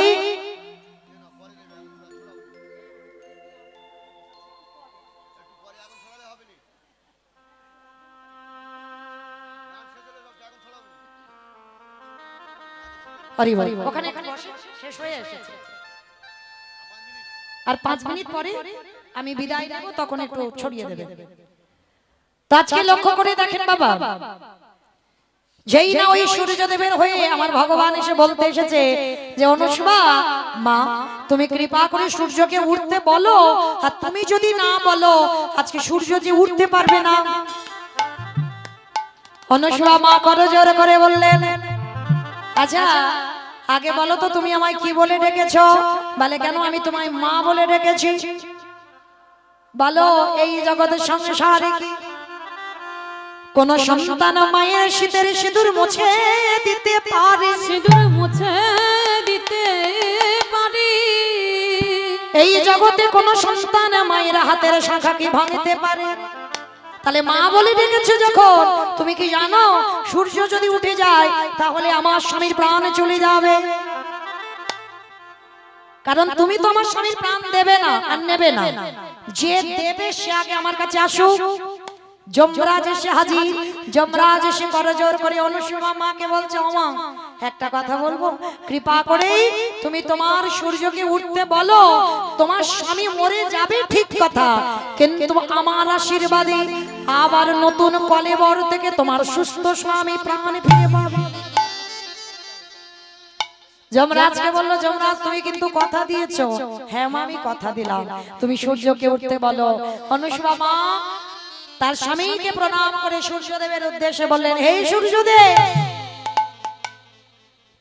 ওখানে বসে শেষ হয়ে এসেছে আর 5 মিনিট পরে আমি বিদায় নেব তখন একটু ছড়িয়ে দেবে তো আজকে লক্ষ্য করে দেখেন বাবা যেই না ওই সূর্যদেবের হয়ে আমার ভগবান এসে বলতে এসেছে যে অনুষ্মা মা তুমি কৃপা করে সূর্যকে উঠতে বলো আর তুমি যদি না বলো আজকে সূর্য যে উঠতে পারবে না অনুষ্মা মা করজোড় করে বললেন আচ্ছা আগে বলো তো তুমি আমায় কি বলে ডেকেছো বলে কেন আমি তোমায় মা বলে ডেকেছি বলো এই জগতের সংসারে কি কোন সন্তান মায়ের শীতের সিঁদুর মুছে দিতে পারে সিঁদুর মুছে দিতে পারি এই জগতে কোন সন্তান মায়ের হাতের শাখা কি ভাঙতে পারে তাহলে মা বলে ডেকেছো যখন তুমি কি জানো সূর্য যদি উঠে যায় তাহলে আমার স্বামীর প্রাণ চলে যাবে কারণ তুমি তো আমার স্বামীর প্রাণ দেবে না আর নেবে না যে দেবে সে আগে আমার কাছে আসুক যমরাজ এসে হাজির যমরাজ এসে করজোড় করে অনুসুমা মাকে বলছে ও মা একটা কথা বলবো কৃপা করে তুমি তোমার সূর্যকে উঠতে বলো তোমার স্বামী মরে যাবে ঠিক কথা কিন্তু আমার আশীর্বাদে আবার নতুন কলেবর থেকে তোমার সুস্থ স্বামী প্রাণ ফিরে পাবে যমরাজকে বললো যমরাজ তুমি কিন্তু কথা দিয়েছো হ্যাঁ মা আমি কথা দিলাম তুমি সূর্যকে উঠতে বলো অনুসুমা মা তার স্বামীকে প্রণাম করে সূর্যদেবের উদ্দেশ্যে বললেন হে সূর্যদেব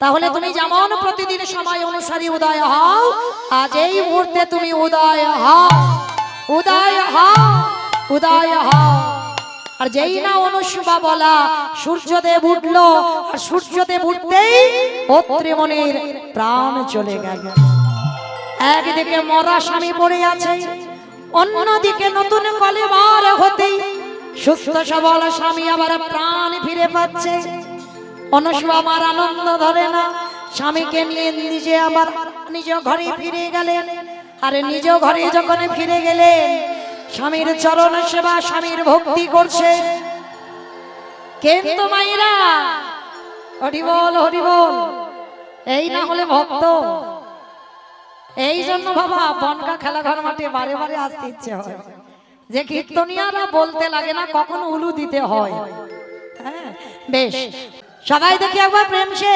তাহলে তুমি যেমন প্রতিদিন সময় অনুসারী উদয় হও, আজ এই মুহূর্তে তুমি উদয় হও, উদয় হও, উদয় হও। আর যেই না অনুশুভা বলা, সূর্যদেব উঠলো, আর সূর্যদেব উঠতেই অত্রিমণির প্রাণ চলে গেল। একদিকে মরা স্বামী পড়ে আছে, অন্যদিকে নতুন কলেবার হতেই সুস্থ সবল স্বামী আবার প্রাণ ফিরে পাচ্ছে। অনুশুভা আমার আনন্দ ধরে না, স্বামীকে নিয়ে নিজে আবার নিজ ঘরে ফিরে গেলেন। আর নিজ ঘরে যখন ফিরে গেলেন, স্বামীর চরণ সেবা, স্বামীর ভক্তি করছে। কিন্তু মায়েরা হরি বল, হরি বল, এই না হলে ভক্ত। এই জন্য বাবা বনগা খেলাঘর মাঠে বারে বারে আসতে ইচ্ছে হয়, যে কীর্তনিয়ারা বলতে লাগে না কখন উলু দিতে হয়। হ্যাঁ বেশ, সবাই দেখি একবার প্রেম সে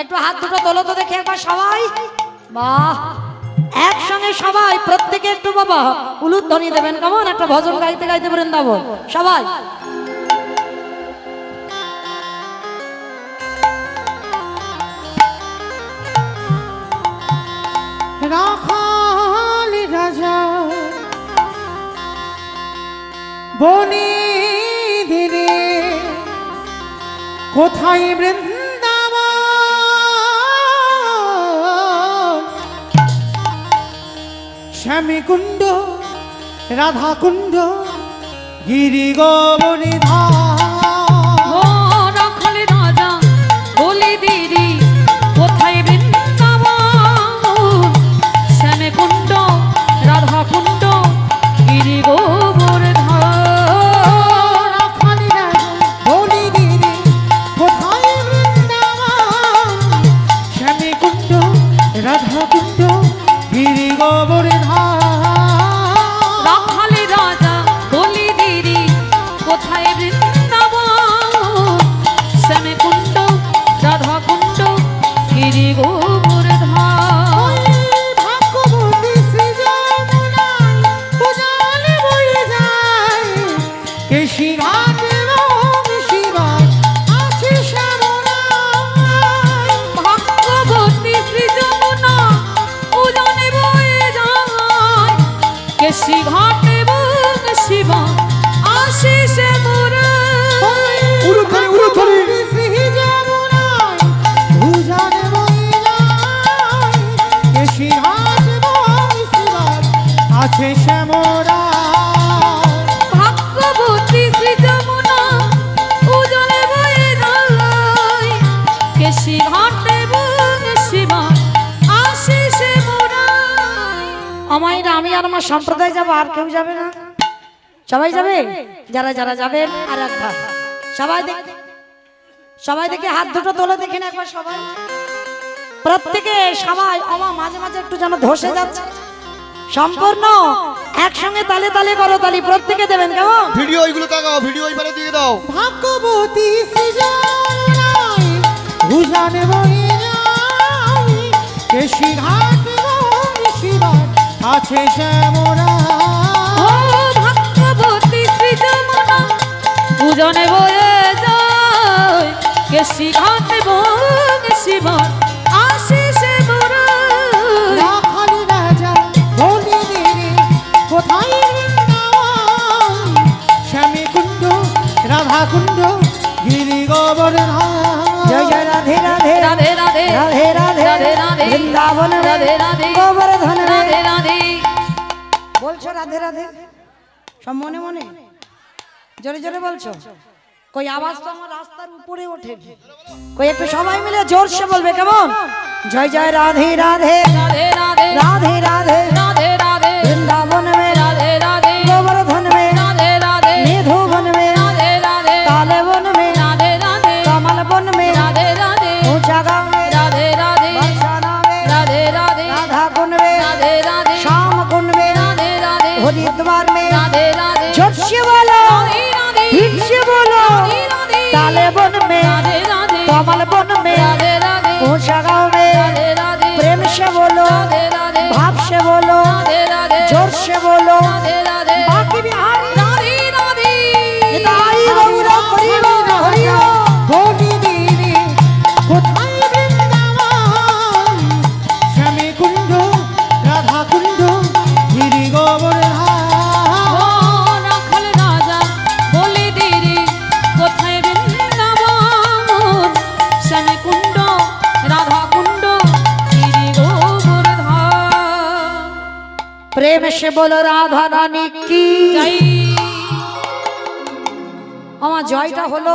একটু হাত দুটো তোলো তো দেখি একবার সবাই। বাহ, একসঙ্গে সবাই প্রত্যেকে একটু বাবা উলুধ্বনি দেবেন। কেমন একটা ভজন গাইতে গাইতে বৃন্দাবন সবাই। রাখাল রাজা বনে ধীরে কোথায় বৃন্দাবন, শ্যামী কুণ্ড, রাধা কুণ্ড, গিরি গোবর্ধন। ও রাখাল রাজা বলি দিদি কোথায় বৃন্দাবন, শ্যামে কুণ্ড, রাধা কুণ্ড, গিরি গোবর্ধন। রাখাল রাজা বনে ধীরে কোথায় বৃন্দাবন, শ্যামী কুণ্ড, রাধা কুণ্ড, গিরি গোবর্ধন। রাখাল রাজা বলি দিদি কোথায় বৃন্দাবন, শ্যামে কুণ্ড, রাধা কুণ্ড, গিরি গোবর্ধন। ভাগ্যবতী শ্রী যমুনায় উজালে বয়ে যায়, কেশি ঘাট এবং শিবায় আছে শ্যামরায়। ভাগ্যবতী শ্রী যমুনা উজানে বয়ে যায়, কেশি ঘাট এবং শিবা আশিসে মোরা। ভাগ্যবতী শ্রী যমুনায় উজালে বয়ে যায়, কেশি ঘাট এবং শিবায় আছে শ্যামরায়। ভাগ্যবতী শ্রী যমুনা উজানে বয়ে যায়, কেশি ঘাট এবং শিবা আশিসে মোরা। আমায় আমি আর আমার সম্প্রদায় যাবো, আর কেউ যাবে না? সবাই যাবে? যারা যারা যাবেন আর একবার সবাই দেখে হাত দুটো তোলে দেখেন একবার সবাই, প্রত্যেকে সবাই। আমার মাঝে মাঝে একটু যেন ধসে যাচ্ছে, সম্পূর্ণ একসঙ্গে তালে তালে করো তালি, প্রত্যেকে দেবেন। কেমন ভিডিও ওইগুলো তাকাও, ভিডিও ওইবারে দিয়ে দাও। ভাগ্যবতী শ্রী যমুনায় উজানে বয়ে যায়, কেশি ঘাট এবং শিবায় আছে শ্যামরায়। ও ভাগ্যবতী শ্রী যমুনা উজানে বয়ে যায়, কেশি ঘাট এবং শিবা আশিসে মোরা। রাখাল রাজা বলি দিরে কোথায় বৃন্দাবন, শ্যামী কুণ্ড, রাধা কুণ্ড, গিরি গোবর্ধন। জয় জয় রাধে রাধে রাধে রাধে রাধে রাধে রাধে রাধে বৃন্দাবন রাধে রাধে গোবর্ধন রাধে রাধে। বলছো রাধে রাধে সব মনে মনে জোরে জোরে বলছো? কই আওয়াজ তো আমার রাস্তার উপরে ওঠে, কই একটু সবাই মিলে জোরসে বলবে। কেমন জয় জয় রাধে রাধে রাধে রাধে রাধে রাধে রাধে রাধে বৃন্দাবন में রাধে রাধে गोवर्धन में রাধে রাধে निधुवन में রাধে রাধে काले वन में রাধে राधे कमल वन में राधे राधे ऊंचा गाँव में राधे राधे बरसाना में राधे राधे राधा कुंड में राधे राधे श्याम कुंड में राधे राधे हरिद्वार में राधे राधे झट से बोलो राधे राधे ठीक से बोलो राधे राधे काले वन में राधे राधे कमल वन में राधे राधे ऊंचा गाँव में राधे राधे प्रेम से बोलो राधे राधे भाव से बोलो বলো রাধা রানী কি জয়। আমার জয়টা হলো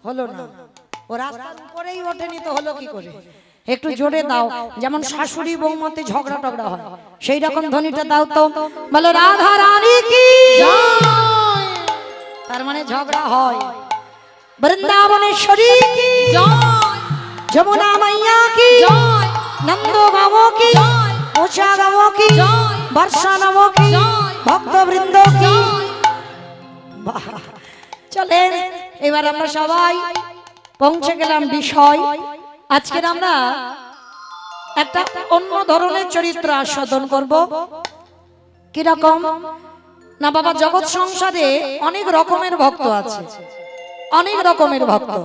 হলো না, ও রাস্তার উপরেই ওঠেনি তো হলো কি করে? একটু জোরে দাও, যেমন শাশুড়ি বৌমাতে ঝগড়া টগড়া হয় সেই রকম ধ্বনিটা দাও তো। বলো রাধা রানী কি, তার মানে ঝগড়া হয়। বৃন্দাবনেশ্বরী কি জয় যমুনা মাইয়া কি জয় নন্দ গাঁও কি জয় উষা গাঁও কি জয় বর্ষা নামো কি জয় ভক্তবৃন্দ কি। জয়। বাহ! চলেন এবার আমরা সবাই পৌঁছে গেলাম বিষয়। আজকের আমরা একটা অন্য ধরনের চরিত্র আস্বাদন করব। কিরকম না বাবা, জগৎ সংসারে অনেক রকমের ভক্ত আছে, অনেক রকমের ভক্ত।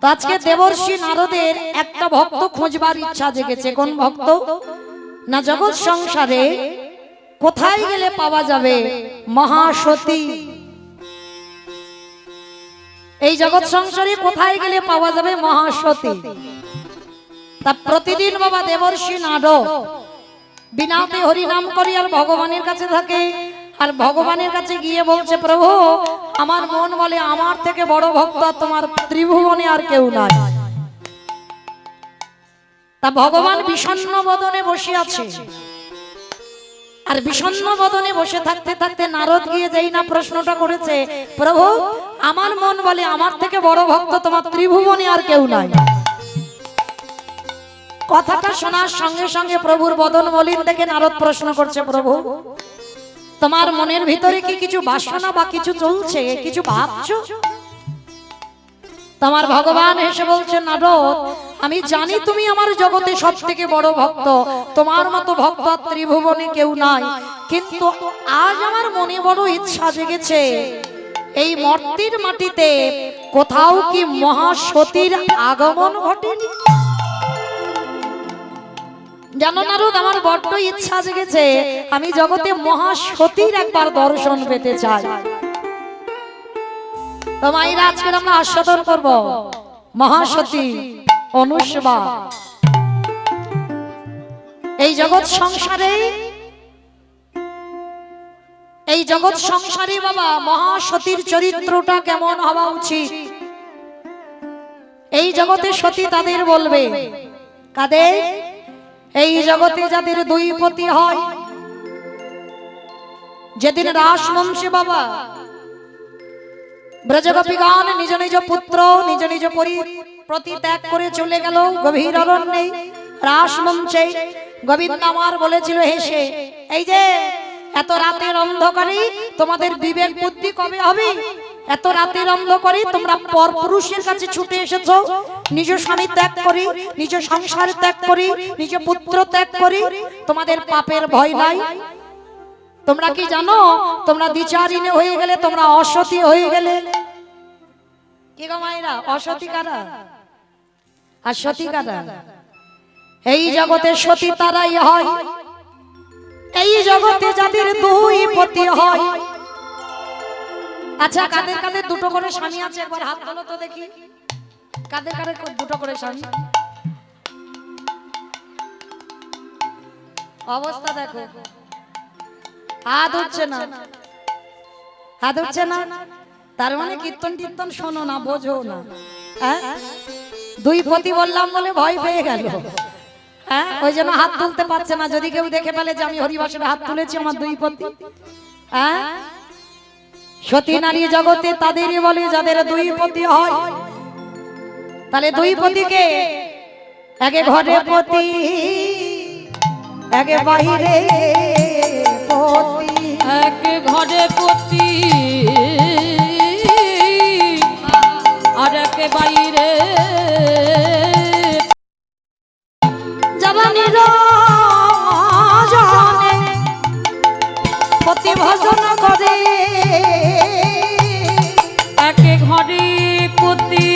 তো আজকে দেবর্ষি নারদের একটা ভক্ত খোঁজবার ইচ্ছা জেগেছে। কোন ভক্ত? না জগৎ সংসারে কোথায় গেলে পাওয়া যাবে মহাসতী। এই জগৎ সংসারে কোথায় গেলে পাওয়া যাবে মহাসতী। তা প্রতিদিন বাবা দেবর্ষি নারদ বিনাতে হরি নাম করি আর ভগবানের কাছে থাকে, আর ভগবানের কাছে গিয়ে বলছে, প্রভু আমার মন বলে আমার থেকে বড় ভক্ত তোমার ত্রিভুবনে আর কেউ নাই। তা ভগবান বিষণ্ণ বদনে বসে আছে, আর বিষণ্ণ বদনে বসে থাকতে থাকতে নারদ গিয়ে যেই না প্রশ্নটা করেছে, প্রভু আমার মন বলে আমার থেকে বড় ভক্ত তোমার ত্রিভুবনে আর কেউ নাই। কথাটা শোনার সঙ্গে সঙ্গে প্রভুর বদন মলিন দেখে নারদ প্রশ্ন করছে, প্রভু তোমার মনের ভিতরে কি কিছু বাসনা বা কিছু চলছে, কিছু ভাবছো? তোমার ভগবান এসে বলছে, নারদ আমি জানি তুমি আমার জগতে সব থেকে বড় ভক্ত, তোমার মতো ভক্ত আর ত্রিভুবনে কেউ নাই, কিন্তু আজ আমার মনে বড় ইচ্ছা জেগেছে, এই মর্তির মাটিতে কোথাও কি মহাসতীর আগমন ঘটেনি? জানো নারদ, আমার বড্ড ইচ্ছা জেগেছে, আমি জগতে মহাসতীর একবার দর্শন পেতে চাই। তো মায়েরা আজকে আমরা আস্বাদন করব মহাসতী অনুষ্বা। এই জগৎ সংসারে, এই জগৎ সংসারে বাবা মহাসতীর চরিত্রটা কেমন হওয়া উচিত? এই জগতে সতী তাদের বলবে, কাদের? এই জগতে যাদের দুই পতি হয়। যেদিন রাসমঞ্চে বাবা ব্রজগোপীগণ নিজ নিজ পুত্র নিজ নিজ প্রতি ত্যাগ করে চলে গেল গভীর অরণ্যে, রাসমঞ্চে গোবিন্দ আমার বলেছিল হেসে, এই যে এত রাতের অন্ধকারে তোমাদের বিবেক বুদ্ধি কবে হবে? এত রাতের অন্ধকারে তোমরা পরপুরুষের কাছে ছুটে এসেছো, নিজ স্বামী ত্যাগ করি, নিজ সংসার ত্যাগ করি, নিজ পুত্র ত্যাগ করি, তোমাদের পাপের ভয় নাই? তোমরা কি জানো তোমরা দ্বিচারিণী হয়ে গেলে, তোমরা অসতী হয়ে গেলে? কি গো মায়েরা, অসতী কারা আর সতী কারা? এই জগতে সতী তারাই হয়, এই জগতে যাদের দুই পতি হয়। আচ্ছা কাদের কাদের দুটো করে স্বামী আছে একবার হাত তোলো তো দেখি। কাদের কাদের দুটো করে স্বামী? অবস্থা দেখো, হাত উঠছে না, হাত উঠছে না। তার মানে কীর্তন টীর্তন শোনো না, বোঝো না। হ্যাঁ, দুই পতি বললাম বলে ভয় পেয়ে গেল। হ্যাঁ, ওই জন্য হাত তুলতে পারছে না। যদি কেউ দেখে ফেলে যে আমি হরিবাসরে হাত তুলেছি আমার দুই পতি। হ্যাঁ, সতী নারী জগতে তাদেরই বলে যাদের দুই পতি হয়। তাহলে দুই পতিকে, একে ঘরে পতি একে বাহিরে পতি, এক ঘরে পতি আর এক বাইরে জানি জানে পতি ভজন করে, এক ঘরে পতি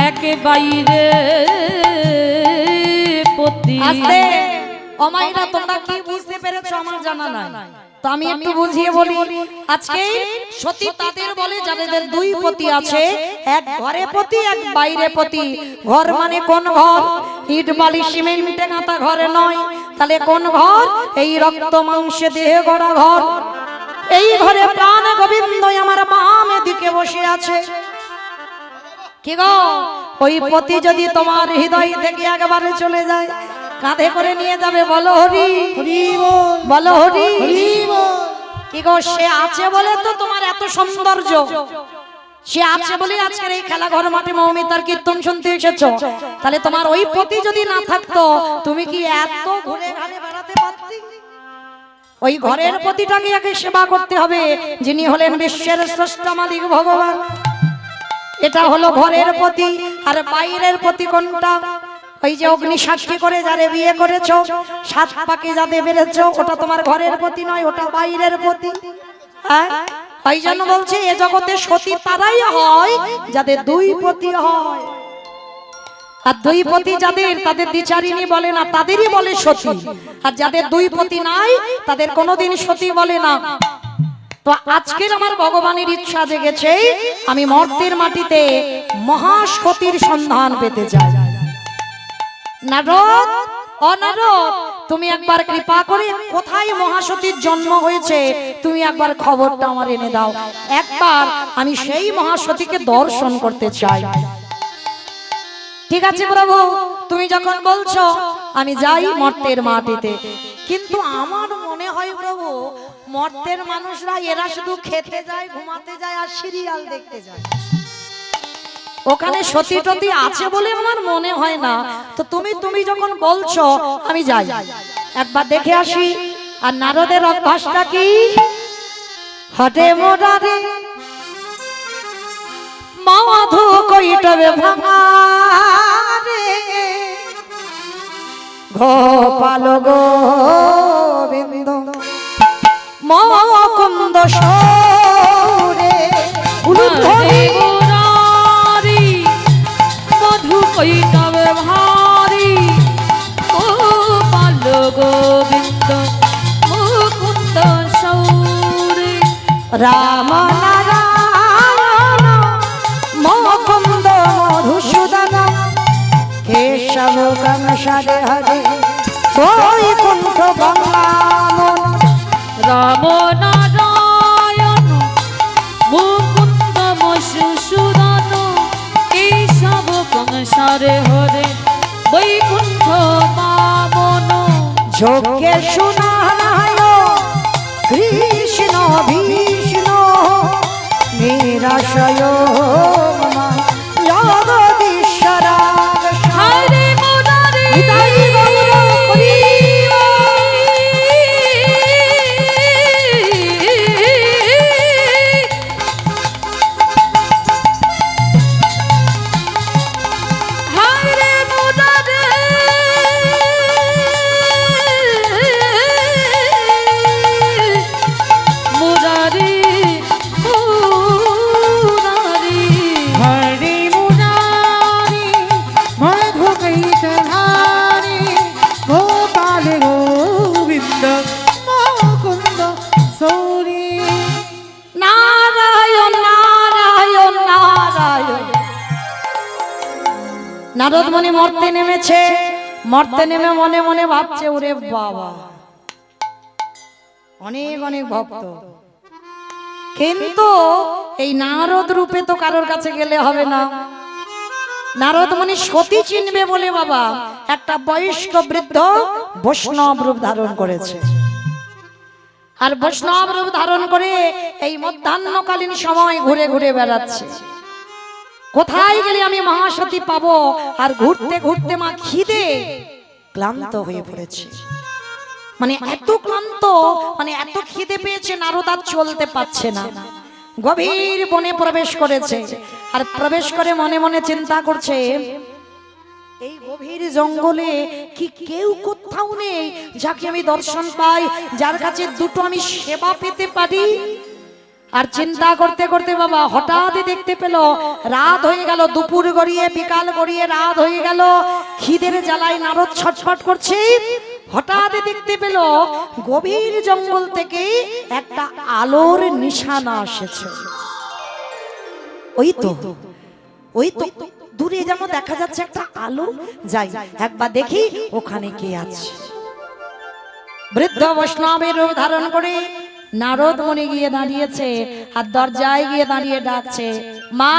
এক বাইরে পতি। আস্তে অমাইরা, তোমরা কি বুঝতে পেরেছো আমার জানা নাই, তো আমি একটু বুঝিয়ে বলি। আজকে সতী তাদের বলে যাদের দুই পতি আছে, এক ঘরে পতি এক বাইরে পতি। ঘর মানে কোন ঘর? ইট বালি সিমেন্টে গাঁথা ঘরে নয়, তাহলে কোন ঘর? এই রক্ত মাংসে দেহে গড়া ঘর। এই ঘরে প্রাণ গোবিন্দ আমার বামে দিকে বসে আছে। কি গো, ওই পতি যদি তোমার হৃদয় থেকে একেবারে চলে যায়, কাঁধে করে নিয়ে যাবে? বলো হরি, হরি বল, বলো হরি। হরি বল। কি গো, সে আছে বলে তো তোমার এত সৌন্দর্য, সে আছে বলে আজকের এই খেলা ঘর মাঠে মৌমিতার কীর্তন শুনতে এসেছো। তাহলে তোমার ওই পতি যদি না থাকতো, তুমি কি এত ঘুরে ঘাড়ে বেড়াতে পারতে? ওই ঘরের পতিটাকে আগে সেবা করতে হবে, যিনি হলেন বিশ্বের স্রষ্টা মালিক ভগবান। এটা হলো ঘরের পতি। আর বাইরের পতি কোনটা? ওই যে অগ্নি সাক্ষী করে যারে বিয়ে করেছো, 7 পাকে যাতে বেড়েছো, ওটা তোমার ঘরের পতি নয়, ওটা বাইরের পতি। হ্যাঁ, ওই জন্য বলছে এ জগতে সতী তারাই হয় যাদের 2 পতি হয়। আর 2 পতি যাদের, তাদের দ্বিচারিণী বলে না, তাদেরই বলে সতী। আর যাদের 2 পতি নাই, তাদের কোনোদিন সতী বলে না। তো আজকের আমার ভগবানের ইচ্ছা জেগেছে, আমি মর্তের মাটিতে মহাসতীর সন্ধান পেতে চাই। নারদ, ও নারদ, তুমি একবার কৃপা করে কোথায় মহাসতীর জন্ম হয়েছে তুমি একবার খবরটা আমার এনে দাও। একবার আমি সেই মহাসতীকে দর্শন করতে চাই। ঠিক আছে প্রভু, তুমি যখন বলছো আমি যাই মর্তের মাটিতে। কিন্তু আমার মনে হয় প্রভু, মর্তের মানুষরা এরা শুধু খেতে যায়, ঘুমাতে যায় আর সিরিয়াল দেখতে যায়। ওখানে সতী টতী আছে বলে আমার মনে হয় না। তো তুমি যখন বলছো আমি যাই, একবার দেখে আসি। আর নারদের অভ্যাসটা কি? হটে মোরারে মাধু কইটবে ভাঙারে, গোপাল গোবিন্দ মুকুন্দ সৌরে উলুধ্বনি মুরারি মধু কৈতবে ভারি, গোপাল গোবিন্দ মুকুন্দ সৌরে। রাম নারায়ণ মুকুন্দ মধুসূদন, কেশব কংসারে হরে বৈকুণ্ঠ বঙ্গামন। রাম নারায়ণ মুকুন্দ মধুসূদন, কেশব কংসারে হরে বৈকুণ্ঠ বামন। যোগে শুনায় কৃষ্ণ বিষ্ণু নিরাশয় জগদীশ্বরা। হরে মুরারি নিতাই গৌর হরি। হরে মুরারি মুরারি মুরারি। হরি মুরারি মধু কৈতধারি, গোপাল গোবিন্দ মুকুন্দ সৌরি। নারায়ণ নারায়ণ নারায়ণ। নারদ মুনি মর্তে নেমেছে। মর্তে নেমে মনে মনে ভাবছে, ওরে বাবা, অনেক অনেক ভক্ত, কিন্তু এই নারদ রূপে তো কারোর কাছে গেলে হবে না। নারদ মুনি সতী চিনবে বলে বাবা একটা বয়স্ক বৃদ্ধ বৈষ্ণব রূপ ধারণ করেছে। আর বৈষ্ণব রূপ ধারণ করে এই মধ্যাহ্নকালীন সময় ঘুরে ঘুরে বেড়াচ্ছে। কোথায় গেলে আমি মহাসতী পাবো? আর ঘুরতে ঘুরতে মা খিদে ক্লান্ত হয়ে পড়েছে। মানে এত ক্লান্ত, মানে এত খিদে পেয়েছে, নারদ আর চলতে পারছে না। গভীর বনে প্রবেশ করেছে। আর প্রবেশ করে মনে মনে চিন্তা করছে, এই গভীর জঙ্গলে কি কেউ কোথাও নেই যাকে আমি দর্শন পাই, যার কাছে দুটো আমি সেবা পেতে পারি? আর চিন্তা করতে করতে বাবা হঠাৎ দেখতে পেল রাত হয়ে গেল, দুপুর গড়িয়ে বিকাল গড়িয়ে রাত হয়ে গেল। খিদের জ্বালায় নারদ ছটফট করছে। হঠাৎ দেখতে পেল গভীর জঙ্গল থেকে একটা আলোর নিশানা এসেছে। ওই তো দূরে যেন দেখা যাচ্ছে একটা আলো। যাই একবার দেখি ওখানে কে আছে। বৃদ্ধ বৈষ্ণবের রূপ ধারণ করে নারদ মুনি গিয়ে দাঁড়িয়েছে আর দরজায় গিয়ে দাঁড়িয়ে ডাকছে, মা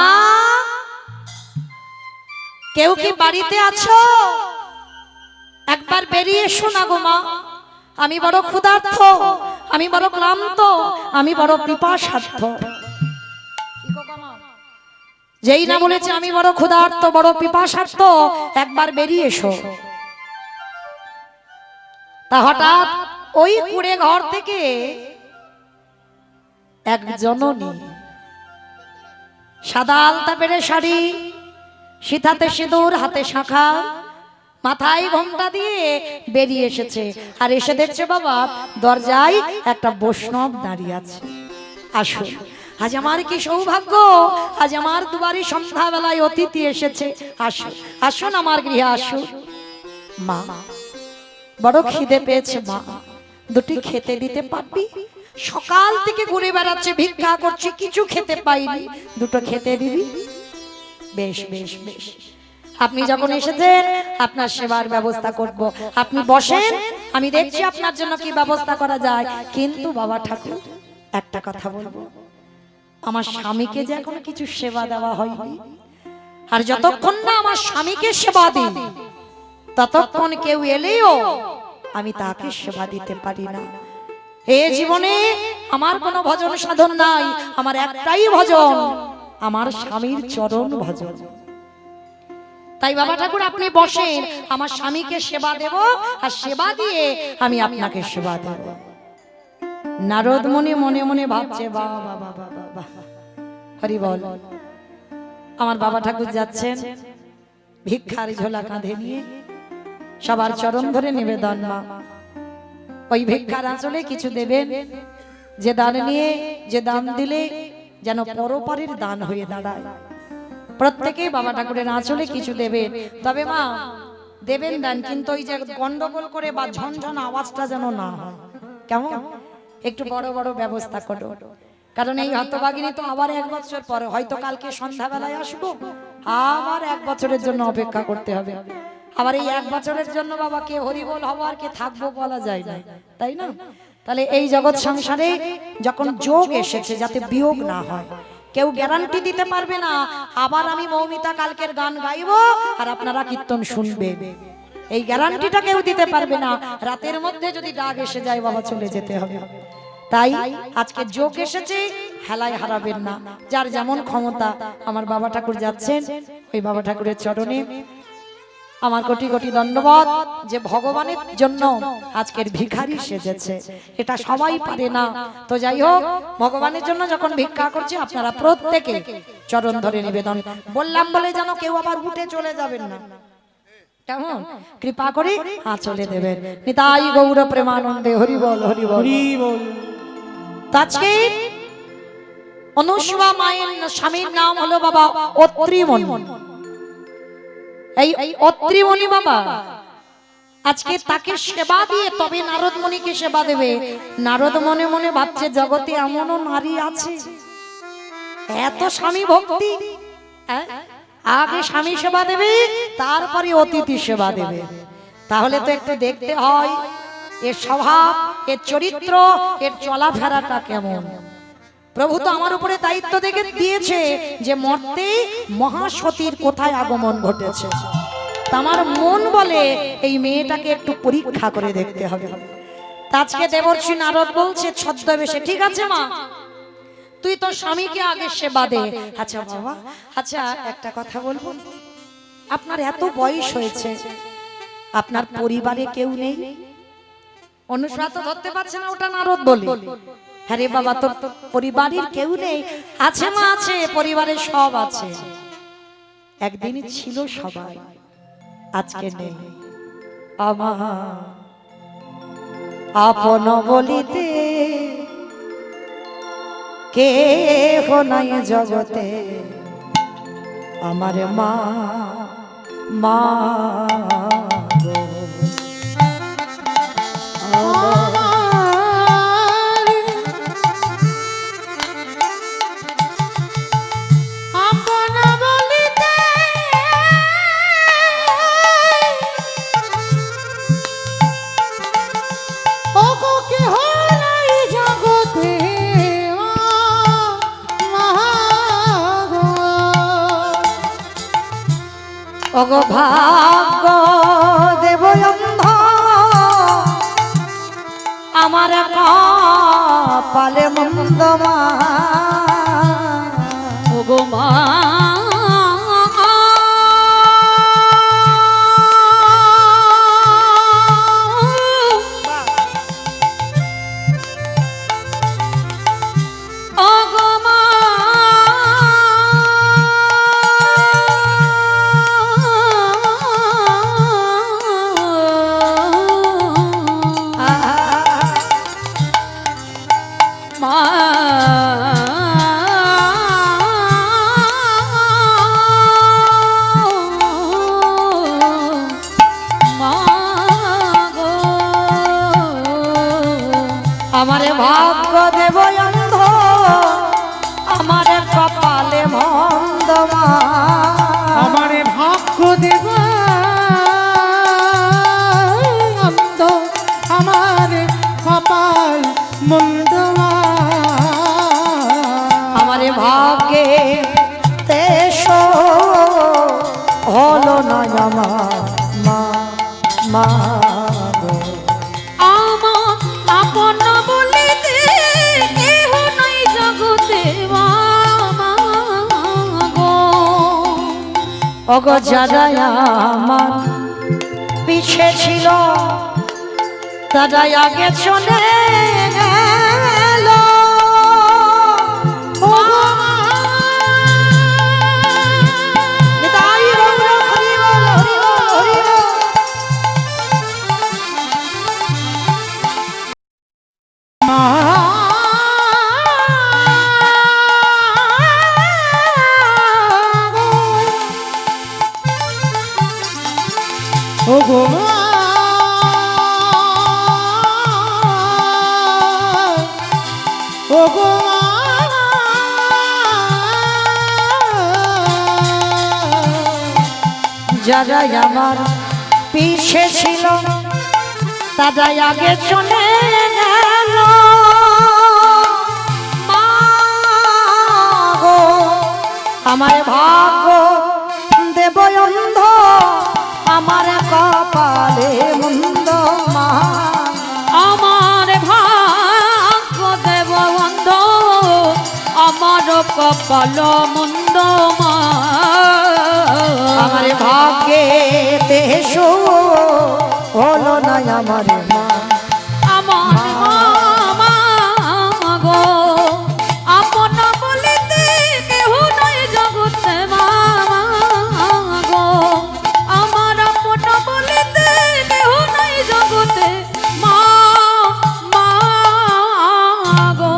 কেউ কি বাড়িতে আছো? একবার বেরিয়ে এসো না গো মা, আমি বড় ক্ষুধার্ত, আমি বড় ক্লান্ত, আমি বড় পিপাসার্থ। যেই না বলেছে আমি বড় ক্ষুধার্ত, বড় পিপাসার্থ, একবার বেরিয়ে এসো। তা হঠাৎ ওই কুড়ে ঘর থেকে এক জননী সাদা আলতা পেরে শাড়ি, সিথাতে সিঁদুর, হাতে শাঁখা, মাথায় ঘোমটা দিয়ে বেরিয়ে এসেছে। আর এসে দেখছে বাবা দরজায় একটা বৈষ্ণব দাঁড়িয়ে আছে। আসুন, আজ আমার কি সৌভাগ্য, আজ আমার দুয়ারে সন্ধ্যাবেলায় অতিথি এসেছে, আসুন আসুন আমার গৃহে আসুন। মা বড় খিদে পেয়েছে মা, দুটি খেতে দিতে পারবি? সকাল থেকে ঘুরে বেড়াচ্ছে, ভিক্ষা করছে, কিছু খেতে পাইনি, দুটো খেতে দিবি? বেশ বেশ বেশ, আপনি যখন এসেছেন আপনার সেবার ব্যবস্থা করব, আপনি বসেন, আমি দেখছি আপনার জন্য কি ব্যবস্থা করা যায়। কিন্তু বাবা ঠাকুর একটা কথা বলবো, আমার স্বামীকে যে এখনো কিছু সেবা দেওয়া হয়নি, আর যতক্ষণ না আমার স্বামীকে সেবা দিই ততক্ষণ কেউ এলেও আমি তাকে সেবা দিতে পারি না। এই জীবনে আমার কোনো ভজন সাধন নাই, আমার একটাই ভজন, আমার স্বামীর চরণ ভজন। তাই বাবা ঠাকুর আপনি বসেন, আমার স্বামীকে সেবা দেব, আর সেবা দিয়ে আমি আপনাকে সেবা দেব। নারদ মুনি মনে মনে ভাবছে, বাবা বাবা বাবা বাবা, হরি বল। আমার বাবা ঠাকুর যাচ্ছেন ভিক্ষার ঝোলা কাঁধে নিয়ে, সবার চরণ ধরে নিবেদন, মা ওই ভিক্ষার আঁচলে কিছু দেবেন, যে দান নিয়ে, যে দান দিলে যেন পরপারের দান হয়ে দাঁড়ায়। প্রত্যেকেই বাবা ঠাকুরের আঁচলে কিছু দেবেন, তবে মা দেবেন দান, কিন্তু ওই যে গন্ডগোল করে বা ঝনঝন আওয়াজটা যেন না হয়, কেমন? একটু বড় বড় ব্যবস্থা করো, কারণ এই হতভাগিনী তো আবার 1 বছর পরে, হয়তো কালকে সন্ধ্যাবেলায় আসবো, আবার 1 বছরের জন্য অপেক্ষা করতে হবে। আবার এই 1 বছরের জন্য বাবা কে হরিবোল হবো আর কে থাকবো বলা যায় না, তাই না? তাহলে এই জগৎ সংসারে যখন যোগ এসেছে, যাতে বিয়োগ না হয়, কেউ গ্যারান্টি দিতে পারবে না আবার আমি মৌমিতা কালকের গান গাইবো আর আপনারা কীর্তন শুনবেন, এই গ্যারান্টিটা কেউ দিতে পারবে না। রাতের মধ্যে যদি ডাক এসে যায় বাবা চলে যেতে হবে। তাই আজকে যোগ এসেছে, হেলায় হারাবেন না, যার যেমন ক্ষমতা। আমার বাবা ঠাকুর যাচ্ছেন, ওই বাবা ঠাকুরের চরণে আমার কোটি কোটি ধন্যবাদ, যে ভগবানের জন্য আজকের ভিখারি সেজেছে, এটা সবাই পারে না। তো যাই হোক, ভগবানের জন্য যখন ভিক্ষা করছে আপনারা প্রত্যেকে চরণ ধরে নিবেদন বললাম বলে যেন কেউ আবার উঠে চলে যাবেন না, কেমন? কৃপা করে আঁচলে দেবেন। নিতাই গৌর প্রেমানন্দে, হরি বল হরি বল হরি বল। আজকে অনুসুয়া মায়ের স্বামীর নাম হলো বাবা অত্রিমণি। এই অত্রিমণি বাবা আজকে তাকে সেবা দিয়ে তবে নারদ মুনিকে সেবা দেবে। নারদ মনে মনে ভাবছে, জগতে এমনও নারী আছে, এত স্বামী ভক্তি, আগে স্বামী সেবা দেবে তারপরে অতিথি সেবা দেবে। তাহলে তো একটু দেখতে হয় এর স্বভাব, এর চরিত্র, এর চলাফেরাটা কেমন। প্রভু তো আমার উপরে দায়িত্ব দেখে দিয়েছে যে মর্তে মহাসতীর কোথায় আগমন ঘটেছে, আমার মন বলে এই মেয়েটাকে একটু পরীক্ষা করে দেখতে হবে। আজকে দেবর্ষি নারদ বলছে ছদ্মবেশে, ঠিক আছে মা তুই তো স্বামীকে আগে সেবা দে। আচ্ছা বাবা, আচ্ছা একটা কথা বলবো, আপনার এত বয়স হয়েছে, আপনার পরিবারে কেউ নেই? অনুসরা তো ধরতে পারছে না, ওটা নারদ বলে। হ্যাঁ রে বাবা, তোর পরিবারের কেউ নেই? আছে মা, আছে, পরিবারে সব আছে, একদিন ছিল সবাই, আজকে নেই। আমার আপন বলিতে কেহ নাই জগতে, আমার মা মা গো। ও অগো ভাগ্য দেব অন্ধ আমার কপালে মন্দ মা ওগো মা ওগো মা আমারে ভাগ্য দেব অন্ধ আমারে কপালে মন্দ মা আমারে ভাগ্য দেব অন্ধ আমারে কপাল মন্দ মা আমারে ভাগ্যে তেস হলো না আমার মা মা গো। আমার আপন বলিতে কেহ নাই জগতে মা গো ওগো যারা আমার পিছে ছিল তারা আগে চলে গেল নিতাই গৌর হরি বল, হরি বল, হরি বল। মা ও গো ও গো যারা আমার পিছে ছিল তারা আগে চলে গেল মা গো, আমার ভাগ্য দেব অন্ধ আমার কপালে মন্দ মা আমার ভাগ্য দেব অন্ধ আমার কপাল মন্দ মা আমার ভাগ্যে দেশ হলো না আমার মা আমার মা গো আপন বলিতে কেহ নাই জগতে মা গো আমার আপন বলিতে কেহ নাই জগতে মা গো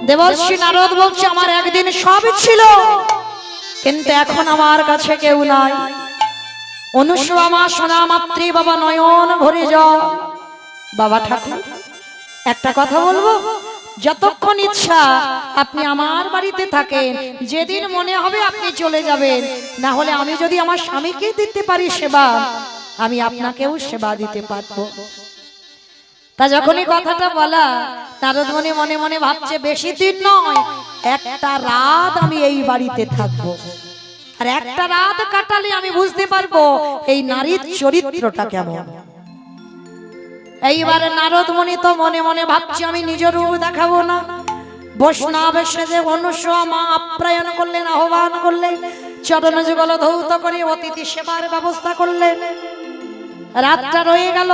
দেবর্ষি নারদ বলছে আমার একদিন সবই ছিল কিন্তু এখন আমার কাছে কেউ নাই অনুসুয়া শোনা মাত্রী বাবা নয়ন ভরে যাও বাবা ঠাকুর একটা কথা বলবো যতক্ষণ ইচ্ছা আপনি আমার বাড়িতে থাকেন যেদিন মনে হবে আপনি চলে যাবেন না হলে আমি যদি আমার স্বামীকে দিতে পারি সেবা আমি আপনাকেও সেবা দিতে পারবো তা যখনই কথাটা বলা নারদমণি মনে মনে ভাবছে বেশি দিন নয় একটা রাত আমি এই বাড়িতে থাকবো আর একটা রাত কাটালে আমি বুঝতে পারবো এই নারীর চরিত্রটা কেমন এইবারে নারদমণি তো মনে মনে ভাবছে আমি নিজের রূপ দেখাবো না বৈষ্ণব সেজে অনুসুয়া মা আপ্যায়ন করলেন আহ্বান করলেন চরণ যুগল ধৌত করে অতিথি সেবার ব্যবস্থা করলেন রাতটা রয়ে গেল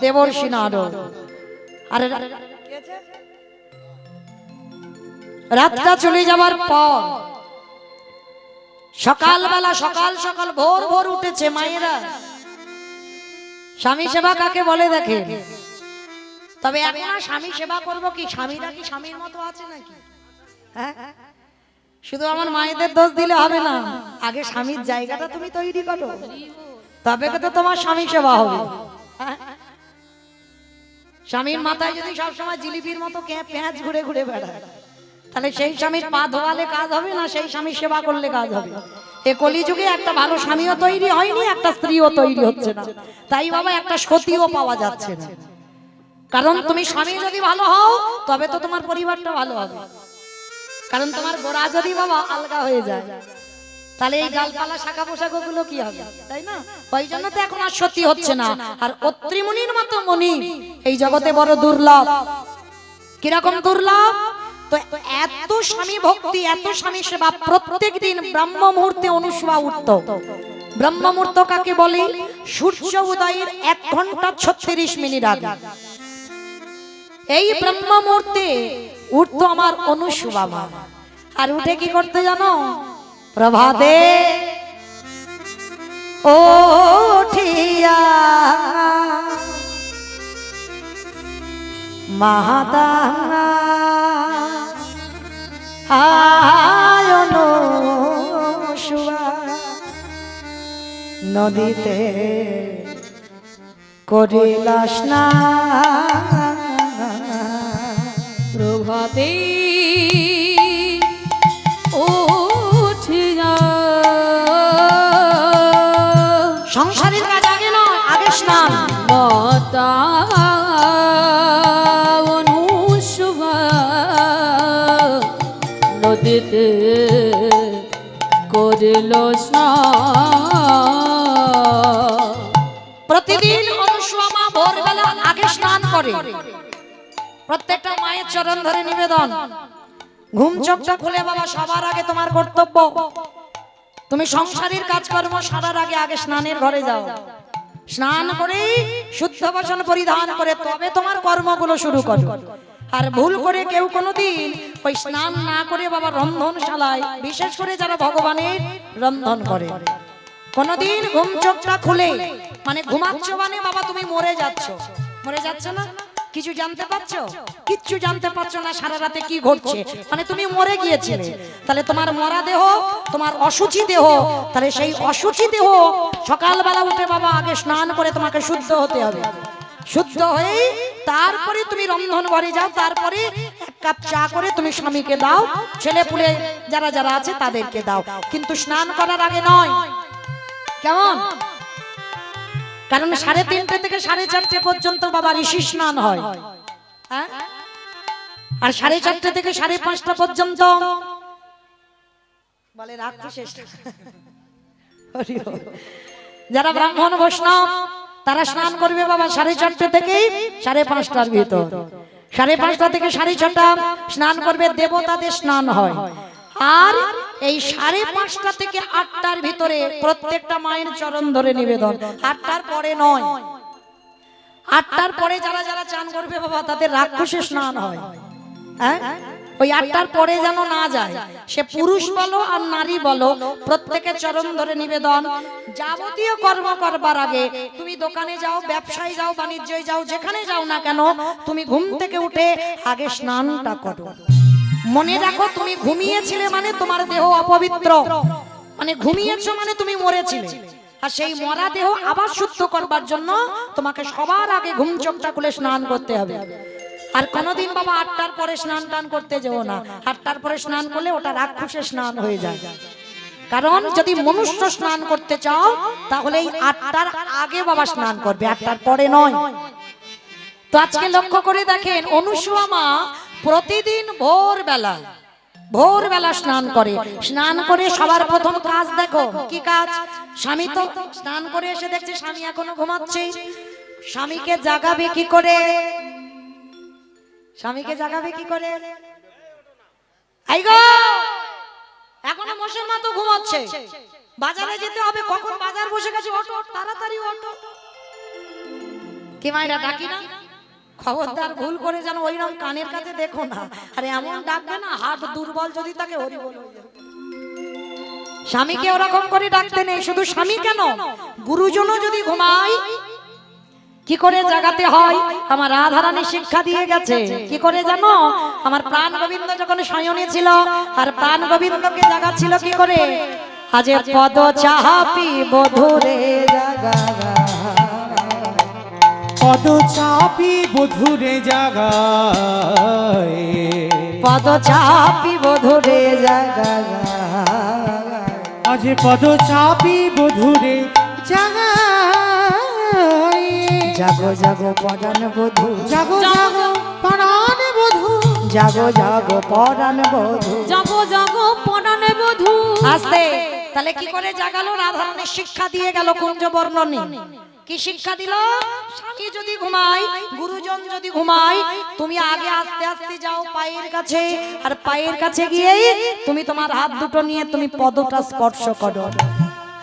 দেবর্ষি নারদ আরে রাতটা চলে যাবার পর সকালবেলা সকাল সকাল ভোর ভোর উঠেছে মায়েরা স্বামী সেবা কাকে বলে দেখে তবে এখন আর স্বামী সেবা করবো কি স্বামীরা কি স্বামীর মতো আছে নাকি হ্যাঁ শুধু আমার মায়েদের দোষ দিলে হবে না আগে স্বামীর জায়গাটা তুমি তৈরি করো তবে তো তোমার স্বামী সেবা হবে স্বামীর মাথায় যদি সবসময় জিলিপির মতো পেঁয়াজ ঘুরে ঘুরে বেড়ায় তাহলে সেই স্বামীর পা ধোয়ালে কাজ হবে না সেই স্বামীর সেবা করলে কাজ হবে এ কলিযুগে একটা ভালো স্বামীও তৈরি হয়নি একটা স্ত্রীও তৈরি হচ্ছে না তাই বাবা একটা সতীও পাওয়া যাচ্ছে না কারণ তুমি স্বামী যদি ভালো হও তবে তো তোমার পরিবারটা ভালো হবে কারণ তোমার গোড়া যদি বাবা আলগা হয়ে যায় তাহলে এই ডালপালা শাখা পোশাক গুলো কি হবে, তাই না? ওই জন্য তো এখন আর সত্যি হচ্ছে না। আর অত্রিমুনির মতো মনি এই জগতে বড় দুর্লভ। কিরকম দুর্লভ? তো এত স্বামী ভক্তি, এত স্বামী সেবা, প্রত্যেক দিন ব্রহ্ম মুহূর্তে অনুসূয়া উঠত। ব্রহ্ম মুহূর্ত কাকে বলে? সূর্য উদয়ের 1 ঘন্টা 36 মিনিট আগে এই ব্রহ্ম মুহূর্তে উঠত আমার অনুসূয়া মা। আর উঠে কি করতে জানো? প্রভাতে ওঠিয়া মাহাদাঙ্গা হায় অনুসূয়া নদীতে করিলা স্নান। প্রভাতে উঠিয়া সংসারের কাজ আগে নয়, আগে স্নান। মাতা অনুসূয়া নদীতে করিল স্নান। প্রতিদিন অনুসূয়া মা ভোরবেলা আগে স্নান করে। প্রত্যেকটা মায়ের চরণ ধরে নিবেদন, ঘুম চোখটা খুলে বাবা সবার আগে তোমার কর্তব্য, তুমি সংসারের কাজকর্ম সারার আগে আগে স্নানের ঘরে যাও। স্নান করে শুদ্ধ বচন পরিধান করে তবে তোমার কর্মগুলো শুরু করো। আর ভুল করে কেউ কোনোদিন ওই স্নান না করে বাবা রন্ধনশালায়, বিশেষ করে যারা ভগবানের রন্ধন করে, কোনোদিন ঘুম চোখটা খুলে মানে ঘুমাচ্ছ মানে বাবা তুমি মরে যাচ্ছ। মরে যাচ্ছ না? কিছু জানতে পারছো? কিচ্ছু জানতে পারছো না সারা রাতে কি ঘটছে, মানে তুমি মরে গিয়েছিলে। তাহলে তোমার মরা দেহ, তোমার অশুচি দেহ, তাহলে সেই অশুচি দেহ সকালবেলা উঠে বাবা আগে স্নান করে তোমাকে শুদ্ধ হতে হবে। শুদ্ধ হয়ে তারপরে তুমি রন্ধন ঘরে যাও, তারপরে 1 কাপ চা করে তুমি স্বামীকে দাও, ছেলে পুলে যারা যারা আছে তাদেরকে দাও, কিন্তু স্নান করার আগে নয়। কেমন? কারণ 3:30 থেকে 4:30 পর্যন্ত বাবা ঋষি স্নান হয়, হ্যাঁ? আর 4:30 থেকে 5:30 পর্যন্ত বলে রাক্ষসের যারা ব্রাহ্মণ বৈষ্ণব তারা স্নান করবে বাবা 4:30 থেকে 5:30 ভিতর। 5:30 থেকে 6:30 স্নান করবে, দেবতাদের স্নান হয়। আর এই 5:30 থেকে 8টার ভিতরে প্রত্যেকটা মায়ের চরণ ধরে নিবেদন, 8টার পরে নয়। 8টার পরে যারা যারা চান করবে বাবা তাদের রাক্ষসে স্নান হয়, হ্যাঁ? ওই 8টার পরে যেন না যায়, সে পুরুষ বলো আর নারী বলো, প্রত্যেকে চরণ ধরে নিবেদন। যাবতীয় কর্ম করবার আগে তুমি দোকানে যাও, ব্যবসায় যাও, বাণিজ্যে যাও, যেখানে যাও না কেন, তুমি ঘুম থেকে উঠে আগে স্নানটা করো। মনে রাখো তুমি ঘুমিয়েছিলে মানে তোমার দেহ অপবিত্র, মানে ঘুমিয়েছো মানে তুমি মরেছিলে। আর সেই মরা দেহ আবার শুদ্ধ করবার জন্য তোমাকে সবার আগে ঘুম চোখটা খুলে স্নান করতে হবে। আর কোনোদিন বাবা 8টার পরে স্নান টান করতে যেও না। 8টার পরে স্নান করলে ওটা রাক্ষসের স্নান হয়ে যায়। কারণ যদি মনুষ্য স্নান করতে চাও তাহলে এই 8টার আগে বাবা স্নান করবে, 8টার পরে নয়। তো আজকে লক্ষ্য করে দেখেন অনুসূয়া মা প্রতিদিন ভোরবেলা স্নান করে। স্নান করে সবার প্রথম কাজ দেখো কি কাজ? স্বামী তো স্নান করে এসে দেখছে স্বামী এখনো ঘুমাচ্ছে, স্বামীকে জাগাবে কি করে? স্বামীকে জাগাবে কি করে? এই গো, এখনো মোষের মতো ঘুমাচ্ছে, বাজারে যেতে হবে, কখন বাজার বসে গেছে, ওঠো তাড়াতাড়ি ওঠো। কি মায়েরা ডাকি না? খবরদার ভুল করে যেন ওইরকম কানের কাছে দেখো না। আরে এমন ডাকবে না, হাত দুর্বল যদি তাকে হরি বল। স্বামীকে ওরকম করে ডাকতে নেই। শুধু স্বামী কেন, গুরুজনও যদি ঘুমায় কি করে জাগাতে হয় আমার রাধারানী শিক্ষা দিয়ে গেছে। কি করে জানো? আমার প্রাণ গোবিন্দ যখন শয়নে ছিল আর প্রাণ গোবিন্দকে জাগাচ্ছিল কি করে? আজে পদ চাপি বধুরে জাগাগা, পদ চাপি বধুরে জাগায়, পদ চাপি বধুরে জাগাগা, আজ পদ চাপি বধুরে জাগায়। জাগো জাগো পরাণ বধূ, জাগো জাগো পরাণ বধূ, জাগো জাগো পরাণ বধূ। জাগো জাগো পরাণে বধূ। আস্তে তাহলে কি করে জাগালো? রাধারানী শিক্ষা দিয়ে গেল কুঞ্জ বর্ণনী। কি শিক্ষা দিল? স্বামী যদি ঘুমায়, গুরুজন যদি ঘুমায়, তুমি আগে আস্তে আস্তে যাও পায়ের কাছে, আর পায়ের কাছে গিয়েই তুমি তোমার হাত দুটো নিয়ে তুমি পদটা স্পর্শ করো।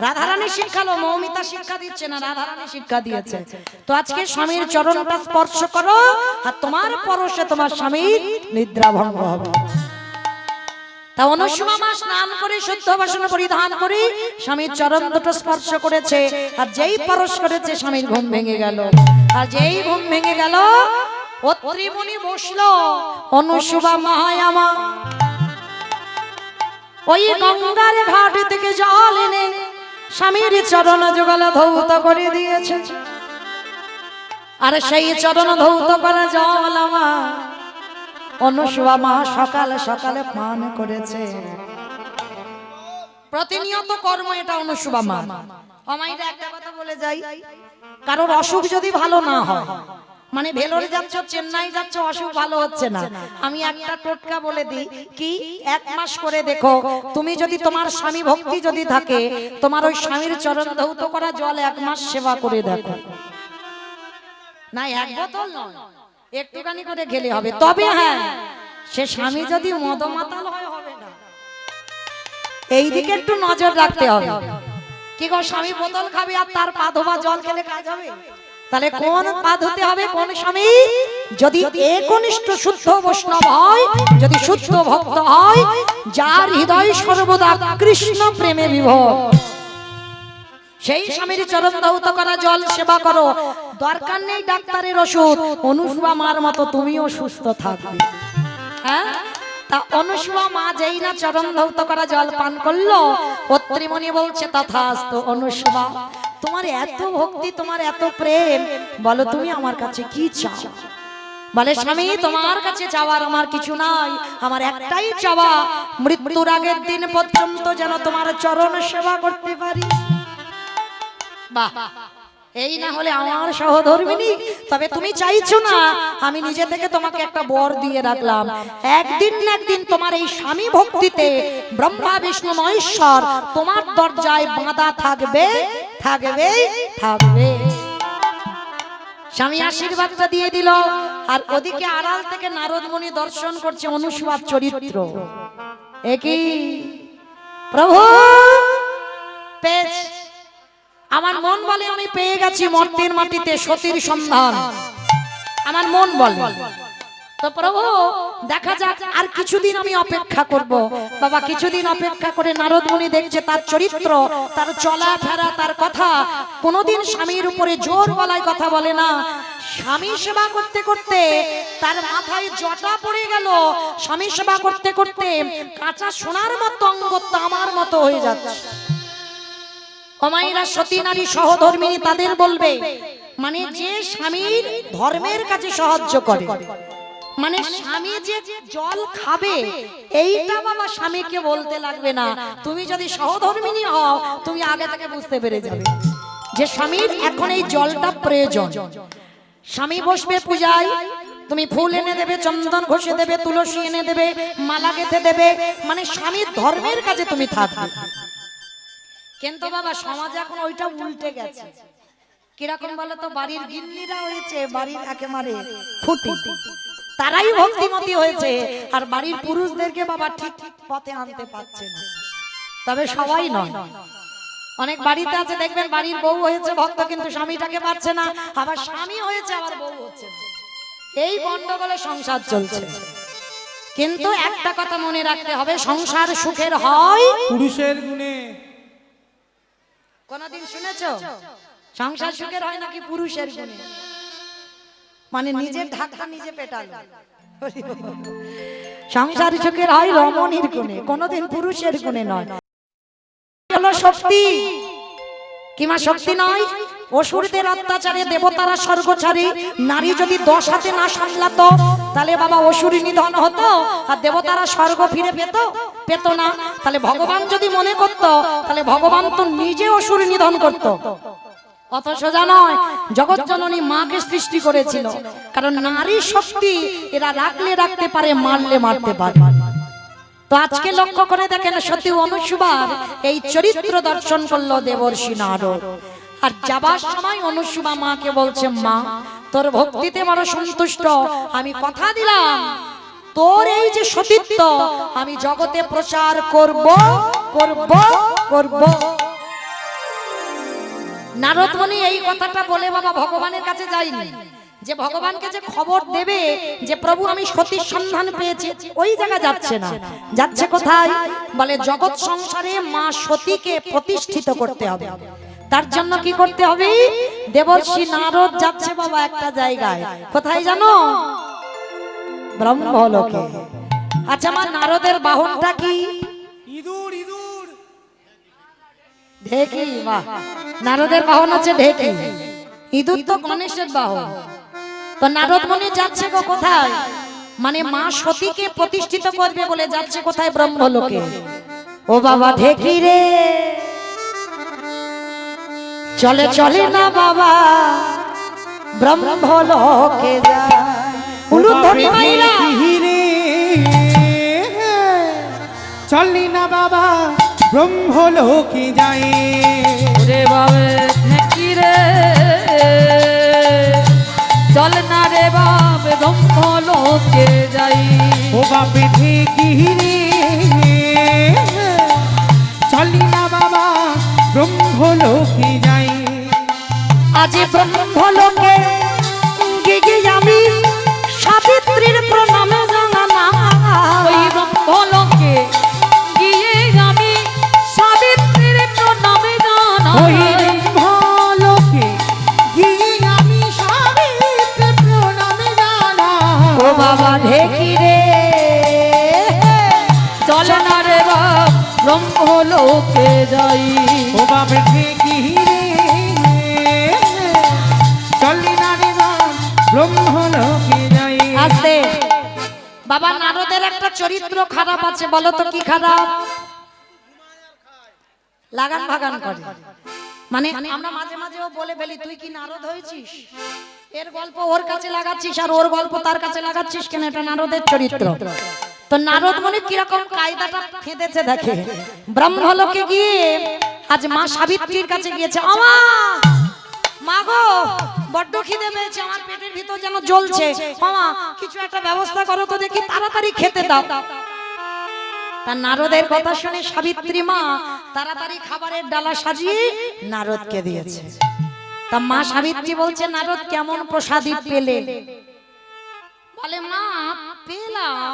রাধারানী শিক্ষালো, মৌমিতা শিক্ষা দিচ্ছে না, রাধারানী শিক্ষা দিয়েছে। তো আজকে স্বামীর চরণটা স্পর্শ করো, আর তোমার পরশে তোমার স্বামীর নিদ্রা ভঙ্গ হবে। তা অনুসুমা মা স্নান করে শুদ্ধ বসন পরিধান করে স্বামীর চরণ দুটো স্পর্শ করেছে, আর যেই পরশ করেছে স্বামীর ঘুম ভেঙে গেল। আর যেই ঘুম ভেঙে গেল, অত্রি মুনি বসলো। অনুসুমা মহায়ামা ওই গঙ্গার ঘাট থেকে জল এনে স্বামীর চরণ যুগল ধৌত করে দিয়েছে। আর সেই চরণ ধৌত করা জল আমার অনুসুমা মা সকালে সকালে পান করেছে। প্রতিনিয়ত কর্ম এটা অনুসুমা মা। আমাইরা একটা কথা বলে যাই, কারোর অসুখ যদি ভালো না হয়, মানে ভেলোরে যাচ্ছ, চেন্নাই যাচ্ছ, অসুখ ভালো হচ্ছে না, আমি একটা টোটকা বলে দিই, কি 1 মাস করে দেখো, তুমি যদি তোমার স্বামী ভক্তি যদি থাকে, তোমার ওই স্বামীর চরণ ধৌত করা জল 1 মাস সেবা করে দেখো। না 1 বোতল নয়, একটুখানি করে খেলে হবে। তবে হ্যাঁ, সে স্বামী যদি মদমাতাল হয় হবে না, এই দিকে একটু নজর রাখতে হবে। কি গো, স্বামী বোতল খাবে আর তার পা ধোয়া জল খেলে কাজ হবে? তাহলে কোন পা ধুতে হবে? কোন স্বামী? যদি একনিষ্ঠ শুদ্ধ বৈষ্ণব হয়, যদি শুদ্ধ ভক্ত হয়, যার হৃদয় সর্বদা কৃষ্ণ প্রেমে বিভোর, সেই স্বামীর চরণ ধৌত করা জল সেবা করো। দরকার নেই ডাক্তারের ওষুধ, অনুসুমা মার মতো তুমিও সুস্থ থাকবে। হ্যাঁ, তা অনুসুমা মা যেই না চরণ ধৌত করা জল পান করলো, অত্রিমণি বলছে তথাস্তু। অনুসুমা, তোমার এত ভক্তি, তোমার এত প্রেম, বলো তুমি আমার কাছে কি চাও? বলে স্বামী, তোমার কাছে চাওয়ার আমার কিছু নাই, আমার একটাই চাওয়া, মৃত্যুর আগের দিন পর্যন্ত যেন তোমার চরণ সেবা করতে পারি। বাহ, এই না হলে আমার সহধর্মিনী। তবে তুমি চাইছো না, আমি নিজে থেকে তোমাকে একটা বর দিয়ে রাখলাম, একদিন না একদিন তোমার এই স্বামী ভক্তিতে ব্রহ্মা বিষ্ণু মহেশ্বর তোমার দরজায় বাঁধা থাকবে, থাকবে, থাকবে। স্বামী আশীর্বাদটা দিয়ে দিল, আর ওদিকে আড়াল থেকে নারদ মুনি দর্শন করছে অনুসুমার চরিত্র। একই প্রভু পেজ, আমার মন বলে আমি পেয়ে গেছি মর্তের মাটিতে সতীর সন্ধান, আমার মন বলে। তো প্রভু দেখা যাক, আর কিছুদিন আমি অপেক্ষা করব। বাবা কিছুদিন অপেক্ষা করে নারদ মুনি দেখছে তার চরিত্র, তার চলাফেরা, তার কথা, কোনোদিন স্বামীর উপরে জোর গলায় কথা বলে না। স্বামী সেবা করতে করতে তার মাথায় জটা পড়ে গেল, স্বামী সেবা করতে করতে কাঁচা সোনার মতো অঙ্গ তামার মতো হয়ে যাচ্ছে। অমাইরা সতী নারী সহধর্মিনী তাদের বলবে, মানে যে স্বামীর ধর্মের কাছে সাহায্য করে, মানে স্বামী যে জল খাবে, এইটা বাবা স্বামীকে বলতে লাগবে না। তুমি যদি সহধর্মিনী হও, তুমি আগে থেকে বুঝতে পেরে যাবে যে স্বামীর এখন এই জলটা প্রয়োজন। স্বামী বসবে পূজায়, তুমি ফুল এনে দেবে, চন্দন ঘষে দেবে, তুলসী এনে দেবে, মালা গেঁথে দেবে, মানে স্বামীর ধর্মের কাছে তুমি থাকবে। কিন্তু বাবা সমাজ এখন ওইটা উল্টে গেছে। কিরকম বলো তো, বাড়ির গিন্নিরা হয়েছে বাড়ির একেবারে খুঁটি, তারাই ভক্তিমতী হয়েছে, আর বাড়ির পুরুষদেরকে বাবা ঠিক পথে আনতে পারছে না। তবে সবাই নয়, অনেক বাড়িতে আছে দেখবেন বাড়ির বউ হয়েছে ভক্ত, কিন্তু স্বামীটাকে পারছে না, আবার স্বামী হয়েছে আবার বউ হচ্ছে না। এই গন্ডগোলে সংসার চলছে। কিন্তু একটা কথা মনে রাখতে হবে, সংসার সুখের হয় পুরুষের গুণে। কোনদিন শুনেছো সংসার সুখের হয় নাকি পুরুষের গুণে? মানে নিজের ঢাকা নিজে পেটালো। সংসার সুখের হয় রমণীর গুণে, কোনদিন পুরুষের গুণে নয়। হলো শক্তি, কিমা শক্তি নয়, অসুরদের অত্যাচারে দেবতারা স্বর্গ ছাড়ে, নারী যদি 10 হাতে না সামলাতো, তাহলে বাবা অসুর নিধন হতো, আর দেবতারা স্বর্গ ফিরে পেত না। তাহলে ভগবান যদি মনে করত, তাহলে ভগবান তো নিজে অসুর নিধন করত। অত সোজা নয়, জগৎ জননী মাকে সৃষ্টি করেছিল, কারণ নারী শক্তি এরা রাখলে রাখতে পারে, মারলে মারতে পারে। তো আজকে লক্ষ্য করে দেখেন সত্যি অনুসুবার এই চরিত্র দর্শন করলো দেবর্ষি নারদ। আর যাবার সময় অনুসুবা মাকে বলছে, মা তোর ভক্তিতে বড় সন্তুষ্ট, আমি কথা দিলাম তোর এই যে সতীত্ব আমি জগতে প্রচার করব করব করব। নারদ মুনি এই কথাটা বলে বাবা ভগবানের কাছে যায়নি, যে ভগবানকে যে খবর দেবে যে প্রভু আমি সতীর সন্ধান পেয়েছি, ওই জায়গা যাচ্ছে না। যাচ্ছে কোথায়? বলে জগৎ সংসারে মা সতীকে প্রতিষ্ঠিত করতে হবে। তার জন্য কি করতে হবে? দেবর্ষি নারদ যাচ্ছে বাবা একটা জায়গায়। কোথায় জানো? ব্রহ্মলোকে। আচ্ছা মা নারদের বাহনটা কি? ইঁদুর ইঁদুর ঢেকি। বাহ, নারদের বাহন হচ্ছে ঢেকি। ইঁদুর তো গণেশের বাহন। তো নারদ মুনি যাচ্ছে গো কোথায়? মানে মা সতীকে প্রতিষ্ঠিত করবে বলে যাচ্ছে কোথায়? ব্রহ্মলোকে। ও বাবা ঢেকি রে, চলে চলে না বাবা ব্রহ্মলোকে যায়। উলুধ্বনি মাইরা চললি না বাবা ব্রহ্মলোকে যায়। রে বাবে ঢেকি রে, চল না রে বাবে ব্রহ্মলোকে যাই। ও বাপে ঢেকি রে, চললি না বাবা ব্রহ্মলোকে যায়। আজ ব্রহ্মলোকে গিয়ে আমি সাবিত্রীর প্রণামে জানা। ওই ব্রহ্মলোকে গিয়ে আমি সাবিত্রীর প্রণামে ওই জানাই। ব্রহ্মলোকে গিয়ে আমি সাবিত্রী প্রণামে জানাই। ও বাবা ঢেকি রে, চল না রে বাপ ব্রহ্মলোকে যাই। ও বাপে ঢেকি রে, চললি না রে বাপ ব্রহ্মলোকে যাই। আস্তে। বাবা নারদের একটা চরিত্র খারাপ আছে, বলো তো কি খারাপ? লাগান ভাগান করে। মানে আমরা মাঝে মাঝেও বলে ফেলি, তুই কি নারদ হয়েছিস? এর গল্প ওর কাছে লাগাচ্ছিস আর ওর গল্প তার কাছে লাগাচ্ছিস কেন? এটা নারদের চরিত্র। তো নারদ মনে কিরকম কায়দাটা ফেঁদেছে দেখে। ব্রহ্মলোকে গিয়ে আজ মা সাবিত্রীর কাছে গিয়েছে। আমা মা গো, বড্ড খিদে পেয়েছে, আমার পেটের ভিতর যেন জ্বলছে, মামা কিছু একটা ব্যবস্থা করো তো দেখি, তাড়াতাড়ি খেতে দাও। তার নারদের কথা শুনে সাবিত্রী মা তাড়াতাড়ি খাবারের ডালা সাজিয়ে নারদকে দিয়েছে। তা মা সাবিত্রী বলছে, নারদ কেমন প্রসাদী পেলে? বলে মা পেলাম,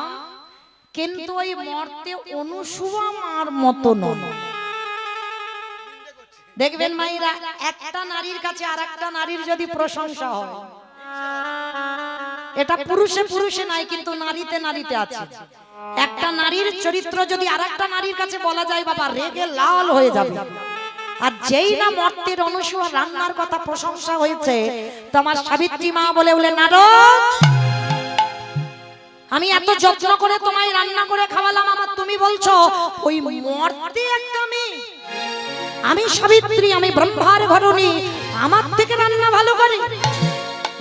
কিন্তু ওই মর্তে অনুসুয়া মার মতো নয়। দেখবেন মাইরা, একটা নারীর কাছে আর একটা নারীর যদি প্রশংসা হয়, এটা পুরুষে পুরুষে নাই কিন্তু নারীতে নারীতে আছে। একটা নারীর চরিত্র যদি আর একটা নারীর কাছে বলা যায় বাবা, রেগে লাল হয়ে যাবে। আর যেই না মর্তের অনুসুয়া রান্নার কথা প্রশংসা হয়েছে, তোমার সাবিত্রী মা বলে উঠলে, নারদ আমি এত যত্ন করে তোমায় রান্না করে খাওয়ালাম, আমার তুমি বলছো ওই মর্তে একটা মেয়ে, আমি সাবিত্রী, আমি ব্রহ্মার ঘরণী, আমার থেকে রান্না ভালো করে?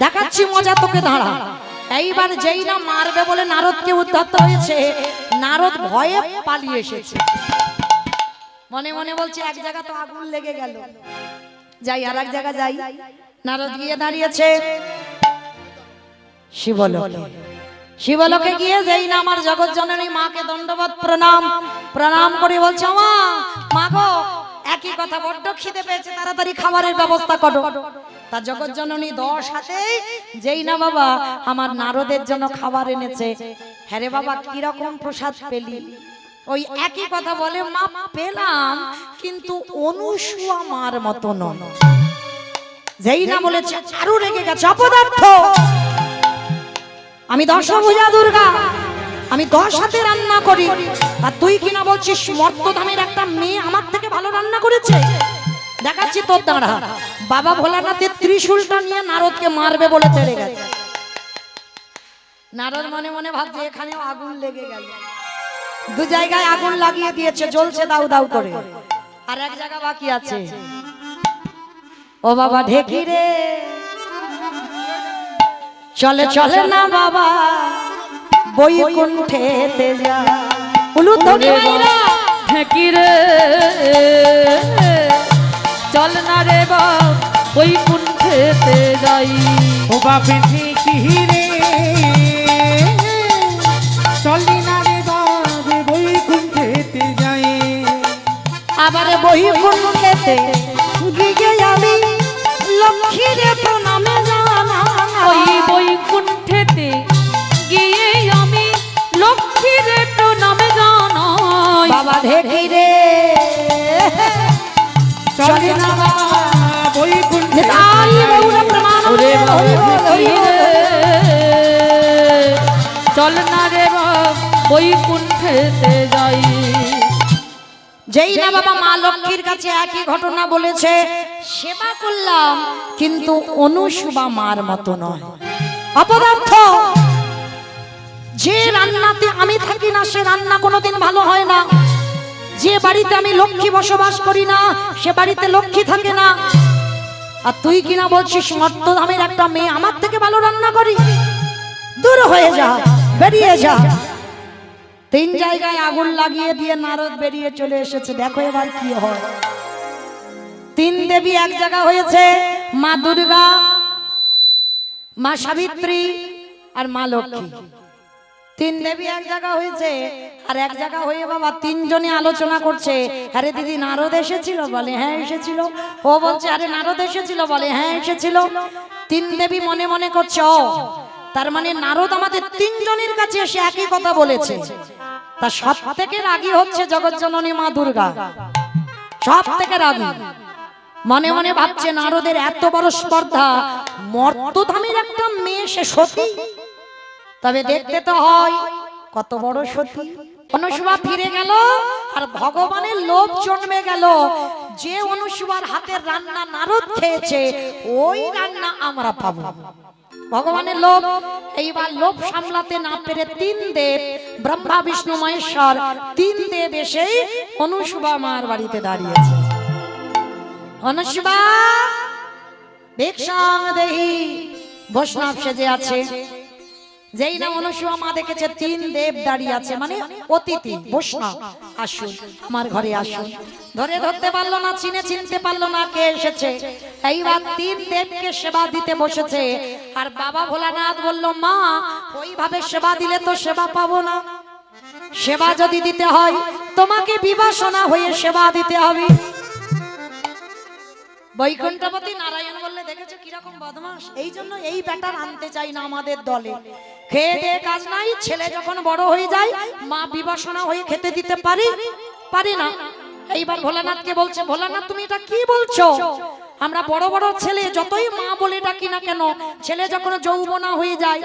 দেখাচ্ছি মজা তোকে, দাঁড়া। এইবার যেই না মারবে বলে নারদকে উদ্ধত হয়েছে, নারদ ভয়ে পালিয়ে এসেছে। মনে মনে বলছে, এক জায়গা তো আগুন লেগে গেল, যাই আর এক জায়গা যাই। নারদ গিয়ে দাঁড়িয়েছে শিবলোকে। শিবলোকে গিয়ে যেই না আমার জগৎ জননী মাকে দণ্ডবত প্রণাম প্রণাম করে বলছে, মা গো একই কথা, বড্ড খিদে পেয়েছে, তাড়াতাড়ি খাবারের ব্যবস্থা করো। তা জগৎ জননী 10 হাতে যেই না বাবা আমার নারদের জন্য খাবার এনেছে। হ্যাঁ রে বাবা, কিরকম প্রসাদ পেলি? ওই একই কথা বলে, মা পেলাম কিন্তু অনুসুয়া মার মতো নয়। যেই না বলেছে আরো রেগে গেছে, অপদার্থ, আমি দশভুজা দুর্গা, আমি 10 হাতে রান্না করি, আর তুই কিনা বলছিস মর্তধামের একটা মেয়ে আমার থেকে ভালো রান্না করেছে? দেখাচ্ছি তোর দাঁড়া। বাবা ভোলানাথের ত্রিশূলটা নিয়ে নারদকে মারবে বলে তেড়ে গেছে। নারদ মনে মনে ভাবছে এখানেও আগুন লেগে গেল। 2 জায়গায় আগুন লাগিয়ে দিয়েছে, জ্বলছে দাউ দাউ করে, আর এক জায়গা বাকি আছে। ও বাবা ঢেকি রে, চলে চলে না বাবা বৈকুণ্ঠেতে যা। উলুধ্বনি ওরে মাইরা। ঢেকি রে চল না রে বাপ ওই কুণ্ঠেতে যাই ও বাপে ঠিকই রে চলি না রে বাবে বৈকুণ্ঠেতে যাই আবার বৈকুণ্ঠেতে গিয়ে আমি লক্ষ্মীর প্রণামে জানা ওই বৈকুণ্ঠেতে গিয়ে আমি লক্ষ্মীর নামে জানাই বাবা ঢেকি রে চলি না বাবা বৈকুণ্ঠে তাই গৌর প্রমাণ ওরে হরি বাবা বল, হরি ঢেকি বল। রে চল না রে বাপ বৈকুণ্ঠেতে যাই যেই না বাবা মা লক্ষ্মীর কাছে একই ঘটনা বলেছে, সেবা করলাম কিন্তু অনুসুবা মার মতো নয়, অপদার্থ। যে রান্নাতে আমি থাকি না সে রান্না কোনোদিন ভালো হয় না, যে বাড়িতে আমি লক্ষ্মী বসবাস করি না সে বাড়িতে লক্ষ্মী থাকে না। আর তুই কিনা বলছিস মর্তধামের একটা মেয়ে আমার থেকে ভালো রান্না করি? দূর হয়ে যা, বেরিয়ে যা। 3 জায়গায় আগুন লাগিয়ে দিয়ে নারদ বেরিয়ে চলে এসেছে, দেখো এবার কি হয়। 3 দেবী এক জায়গা হয়েছে, মা দুর্গা, মা সাবিত্রী আর মা লক্ষ্মী। 3 দেবী এক জায়গা হয়েছে, আর এক জায়গা হয়ে বাবা 3 জনে আলোচনা করছে। আরে দিদি নারদ এসেছিল? বলে হ্যাঁ এসেছিল। ও বলছে আরে নারদ এসেছিল? বলে হ্যাঁ এসেছিল। 3 দেবী মনে মনে করছে ও তার মানে নারদ আমাদের 3 জনের কাছে এসে একই কথা বলেছে। তা সব থেকে রাগী হচ্ছে জগৎজননী মা দুর্গা, সব থেকে রাগী। মনে মনে ভাবছে নারদের এত বড় স্পর্ধা, মর্তধামের একটা মেয়ে সে সতী, তবে দেখতে তো হয় কত বড় সতী। অনুসুবা ফিরে গেল আর ভগবানের লোভ জন্মে গেল, যে অনুসুবার হাতের রান্না নারদ খেয়েছে ওই রান্না আমরা পাবো। ভগবানের লোভ, এইবার লোভ সামলাতে না পেরে 3 দেব ব্রহ্মা বিষ্ণু মহেশ্বর 3 দেব এসে অনুসুবা মার বাড়িতে দাঁড়িয়েছে। অনুসুবা ভিক্ষাং দেহি, বৈষ্ণব সেজে আছে। যেই না অনুসুবা মা দেখেছে 3 দেব দাঁড়িয়ে আছে, মানে অতিথি বৈষ্ণব, আসুন আমার ঘরে আসুন। ধরে ধরতে পারলো না, চিনতে পারলো না কে এসেছে। এইবার 3 দেবকে সেবা দিতে বসেছে। আর বাবা ভোলানাথ বলল মা ওইভাবে সেবা দিলে তো সেবা পাবো না, সেবা যদি দিতে হয় তোমাকে বিবাসনা হয়ে সেবা দিতে হবে। বৈকুণ্ঠপতি নারায়ণ বললে দেখেছো কিরকম বদমাস, এই জন্য এই ব্যাটার আনতে চাই না আমাদের দলে। খেয়ে দিয়ে কাজ নাই, ছেলে যখন বড় হয়ে যায় মা বিবাসনা হয়ে খেতে দিতে পারি না। এইবার ভোলানাথকে বলছে ভোলানাথ তুমি এটা কি বলছো? আমরা বড় বড় ছেলে যতই মা বলে ডাকি না কেন, ছেলে যখন যৌবনা হয়ে যায়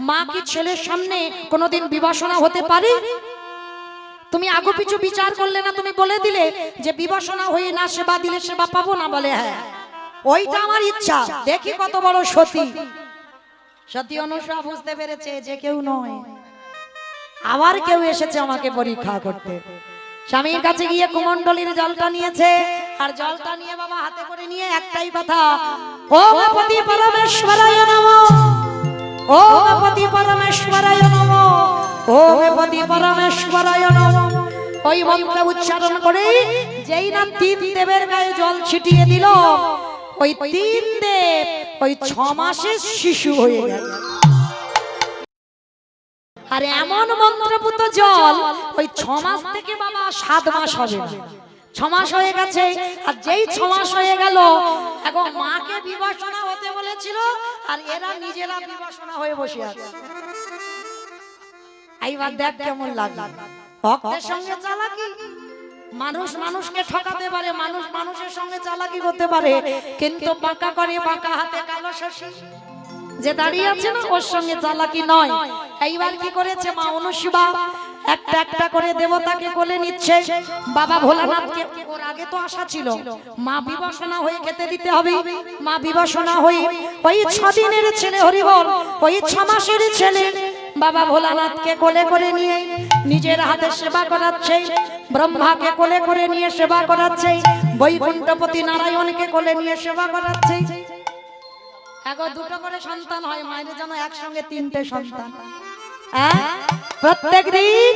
মা কি ছেলের সামনে কোনোদিন বিবাসনা হতে পারে? তুমি আগু পিছু বিচার করলে না, তুমি বলে দিলে যে বিবাসনা হয়ে না সেবা দিলে সেবা পাবো না। বলে হ্যাঁ ওইটা আমার ইচ্ছা, দেখি কত বড় সতী। সতী অনুসুয়া বুঝতে পেরেছে যে কেউ নয়, আবার কেউ এসেছে আমাকে পরীক্ষা করতে। স্বামীর কাছে গিয়ে কুমণ্ডলীর জলটা নিয়েছে, আর জলটা নিয়ে বাবা হাতে করে নিয়ে একটাই কথা, ও পতি পরমেশ্বরায় নমঃ, ও পতি পরমেশ্বরায় নমঃ, ও পতি পরমেশ্বরায় নমঃ। ওই মন্ত্র উচ্চারণ করে যেই না 3 দেবের গায়ে জল ছিটিয়ে দিল, ওই 3 দেব ওই 6 মাসের শিশু হয়ে গেল। আর এমন মন্ত্রপুত জল ওই 6 মাস থেকে বাবা 7 মাস হবে না, 6 মাস হয়ে গেছে। আর যেই 6 মাস হয়ে গেল এখন মাকে বিবাসনা হতে বলেছিল, আর এরা নিজেরা বিবাসনা হয়ে বসে আছে। এইবার দেখ কেমন লাগে, ভক্তের সঙ্গে চালাকি। মানুষ মানুষকে ঠকাতে পারে, মানুষ মানুষের সঙ্গে চালাকি করতে পারে, কিন্তু বাঁকা করে বাঁকা হাতে কালো শশী যে দাঁড়িয়ে আছে না ওর সঙ্গে চালাকি নয়। এইবার কি করেছে মা অনুসুবা একটা একটা করে দেবতাকে কোলে নিচ্ছে। বাবা ভোলানাথকে, ওর আগে তো আশা ছিল মা বিবাসনা হয়ে খেতে দিতে হবে। মা বিবাসনা হয়ে ওই 6 দিনের ছেলে হরিবল, ওই 6 মাসের ছেলে বাবা ভোলানাথকে কোলে করে নিয়ে নিজের হাতে সেবা করাচ্ছে, ব্রহ্মাকে কোলে করে নিয়ে সেবা করাচ্ছে, বৈকুণ্ঠপতি নারায়ণকে কোলে নিয়ে সেবা করাচ্ছে। এখন 2টো করে সন্তান হয়, মায়ের যেন একসঙ্গে 3টে সন্তান। প্রত্যেক দিন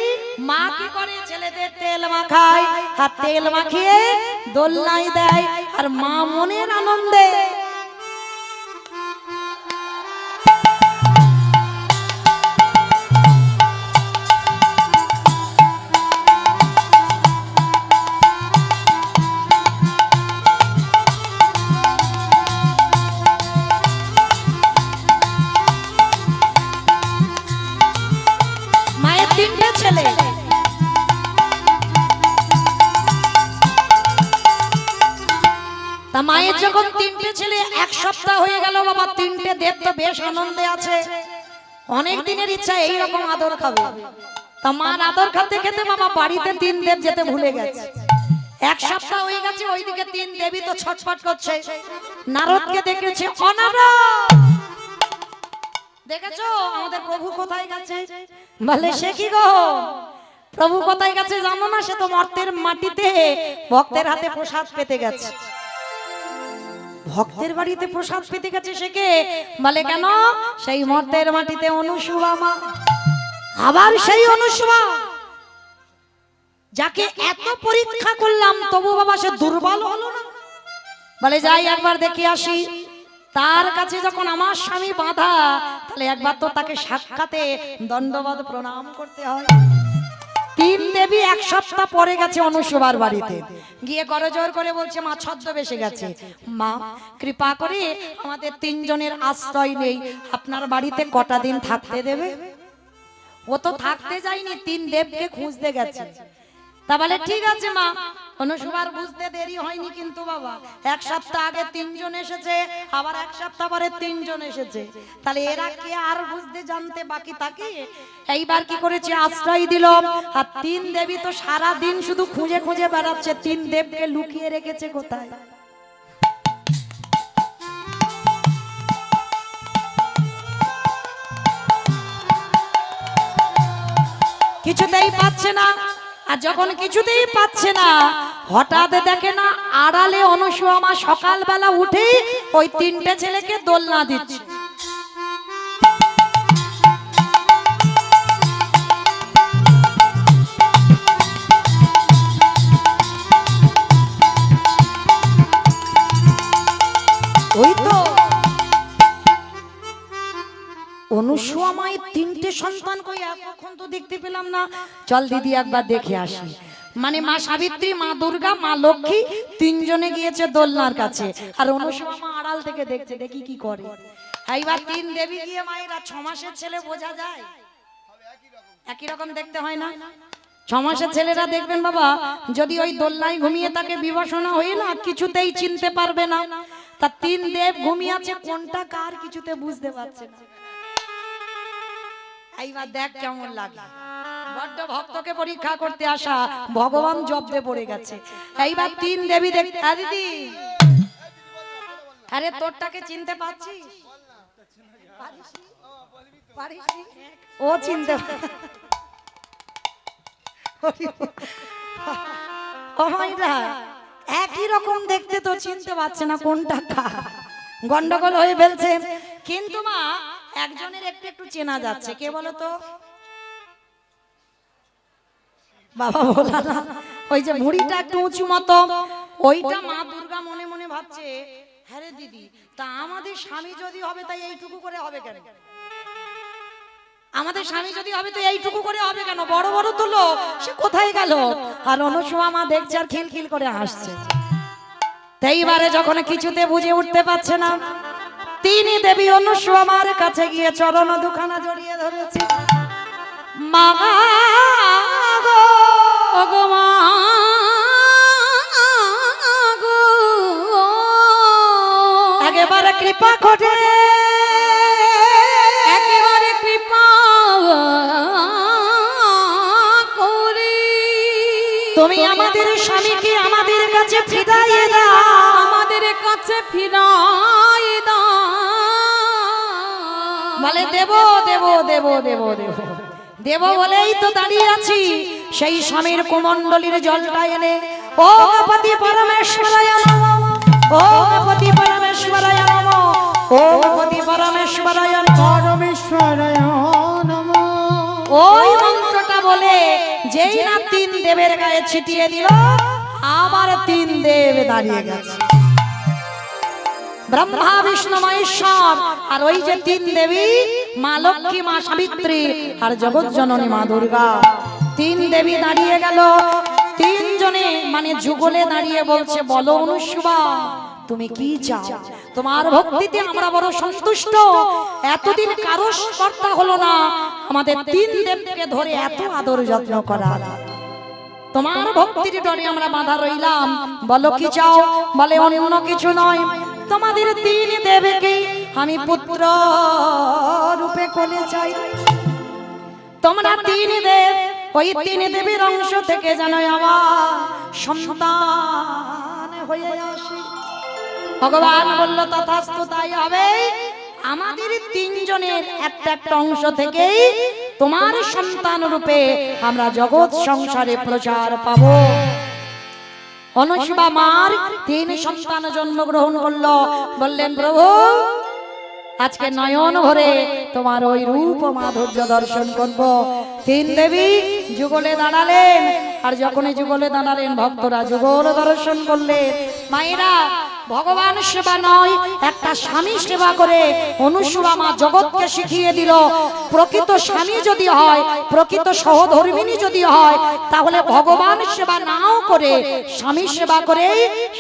মা কি করে ছেলেদের তেল মাখায়, আর তেল মাখিয়ে দোলনায় দেয়, আর মা মনের আনন্দে তিনটে ছেলে, তা মায়ের যখন তিনটে ছেলে, এক সপ্তাহ হয়ে গেল বাবা, তিনটে দেব তো বেশ আনন্দে আছে, অনেক দিনের ইচ্ছা এইরকম আদর খাবে। তা মার আদর খেতে খেতে বাবা বাড়িতে তিন দেব যেতে ভুলে গেছে। এক সপ্তাহ হয়ে গেছে, ওইদিকে তিন দেবী তো ছটফট করছে। নারদকে দেখেছে, অনারদ দেখেছো আমাদের প্রভু কোথায় গেছে? বলে সে কি গো, প্রভু কোথায় গেছে জানো না? সে তো মর্তের মাটিতে ভক্তের হাতে প্রসাদ পেতে গেছে। ভক্তের বাড়িতে প্রসাদ পেতে গেছে সে কে? বলে কেন? সেই মর্তের মাটিতে অনুসুয়া মা। আবার সেই অনুসুয়া যাকে এত পরীক্ষা করলাম তবু বাবা সে দুর্বল হলো না। বলে যাই একবার দেখে আসি। তার কাছে যখন আমার স্বামী বাঁধা, তাহলে একবার তো তাকে সাক্ষাতে দণ্ডবত প্রণাম করতে হয়। তিন দেবী এক সপ্তাহ পরে গেছে অনুসুয়ার বাড়িতে, গিয়ে করজোর করে বলছে মা ছদ্মবেশে গেছে, মা কৃপা করে আমাদের তিনজনের আশ্রয় নেই, আপনার বাড়িতে কটা দিন থাকতে দেবে? ও তো থাকতে যায়নি, তিন দেবকে খুঁজতে গেছে। তা বলে ঠিক আছে মা। অনুসুয়ার বুঝতে দেরি হয়নি, কিন্তু বাবা এক সপ্তাহ আগে তিনজন এসেছে, আবার এক সপ্তাহ পরে তিনজন এসেছে, তাহলে এরা কে আর বুঝতে জানতে বাকি থাকে। এইবার কি করেছে, আশ্রয় দিল। আর তিন দেবী তো সারা দিন শুধু খুঁজে খুঁজে বেড়াচ্ছে, তিন দেবকে লুকিয়ে রেখেছে কোথায়। কিছুতেই পাচ্ছে না। আর যখন কিছুতেই পাচ্ছে না, হঠাৎ দেখে না আড়ালে অনুসুয়া মা সকালবেলা উঠে ওই তিনটে ছেলেকে দোলনা দিচ্ছে। ওই তো অনুসুয়া মায়ের তিনটে সন্তান, কই এতক্ষণ তো দেখতে পেলাম না, চল দিদি একবার দেখে আসি। মানে মা সাবিত্রী, মা দুর্গা, মা লক্ষ্মী তিনজনে গিয়েছে দোলনার কাছে, আর অনুসুয়া মা আড়াল থেকে দেখছে, দেখি কি করে। এইবার তিন দেবী গিয়ে মায়েরা 6 মাসের ছেলে বোঝা যায়, একই রকম দেখতে হয় না? 6 মাসের ছেলেরা দেখবেন বাবা, যদি ওই দোলনায় ঘুমিয়ে তাকে বিবসনা হয়ে না, কিছুতেই চিনতে পারবে না। তা তিন দেব ঘুমিয়ে আছে, কোনটা কার কিছুতে বুঝতে পারছে না। এইবার দেখ কেমন লাগে, বড্ড ভক্তকে পরীক্ষা করতে আসা ভগবান জব্দে পড়ে গেছে। এইবার তিন দেবী দেখ, দিদি আরে তোরটাকে চিনতে পারছিস? ও চিনতে একই রকম দেখতে তো চিনতে পারছে না কোনটা কার, গন্ডগোল হয়ে ফেলছে। কিন্তু মা একজনের একটু একটু চেনা যাচ্ছে, কে বলো তো? বাবা বলা না, ওই যে মুড়িটা একটু উঁচু মতো, ওইটা মা দুর্গা মনে মনে ভাবছে, হ্যাঁ রে দিদি, তা আমাদের স্বামী যদি হবে তাই এইটুকু করে হবে কেন? আমাদের স্বামী যদি হবে তো এইটুকু করে হবে কেন? বড় বড় তুলো, সে কোথায় গেল? আর অনুসুয়া মা দেখছে আর খিলখিল করে হাসছে। এইবারে যখন কিছুতে বুঝে উঠতে পারছে না, তিনি দেবী অনুসুয়া মার কাছে গিয়ে চরণ দুখানা জড়িয়ে ধরেছে। মা গো, ওগো মা গো, একেবারে কৃপা করে, একেবারে কৃপা করে তুমি আমাদের স্বামীকে আমাদের কাছে ফিরাইয়ে দাও, আমাদের কাছে ফিরাই দাও। বলে দেব দেব দেব দেব দেব দেব বলেই তো দাঁড়িয়ে আছি। সেই স্বামীর কুমণ্ডলীর জলটা এনে, ও গণপতি পরমেশ্বরায় নমঃ, ও গণপতি পরমেশ্বরায় নমঃ, ও গণপতি পরমেশ্বরায় নমঃ। পরমেশ্বরায় নমঃ। ওই মন্ত্রটা বলে যেই না তিন দেবের গায়ে ছিটিয়ে দিল, আবার তিন দেব দাঁড়িয়ে গেছে, ব্রহ্মা বিষ্ণু মহেশ্বর। আর ওই যে তিন দেবী, মা লক্ষ্মী, মা সাবিত্রী আর জগৎ জননী মা দুর্গা, তিন দেবী দাঁড়িয়ে গেল। তিনজনে মানে যুগলে দাঁড়িয়ে বলছে, বলো অনুসুবা তুমি কি চাও? তোমার ভক্তিতে আমরা বড় সন্তুষ্ট। এতদিন কারো কর্তা হলো না, আমাদের তিন দেবকে ধরে এত আদর যত্ন করা, তোমার ভক্তির ডরে আমরা বাঁধা রইলাম। বলো কি চাও? বলে অন্য কিছু নয়, তোমাদের তিন দেবকে আমি পুত্র রূপে কোলে চাই। তোমরা তিন দেব, ওই তিন দেবীর অংশ থেকে যেন আমার সন্তান হয়ে আসে। ভগবান বলল তথাস্তু, তাই হবে। আমাদের তিনজনের একটা একটা অংশ থেকেই তোমার সন্তান রূপে আমরা জগৎ সংসারে প্রচার পাবো। অনুসুবা মার তিন সন্তান জন্মগ্রহণ করলো। বললেন, প্রভু আজকে নয়ন ভরে তোমার ওই রূপ মাধুর্য দর্শন করব। তিন দেবী যুগলে দাঁড়ালেন, আর যখনই যুগলে দাঁড়ালেন ভক্তরা যুগল দর্শন করলেন। মায়েরা, ভগবান সেবা নয়, একটা স্বামী সেবা করে অনুসুবা মা জগৎকে শিখিয়ে দিল। প্রকৃত স্বামী যদি হয়, প্রকৃত সহধর্মিণী যদি হয়, তাহলে ভগবান সেবা নাও করে স্বামী সেবা করে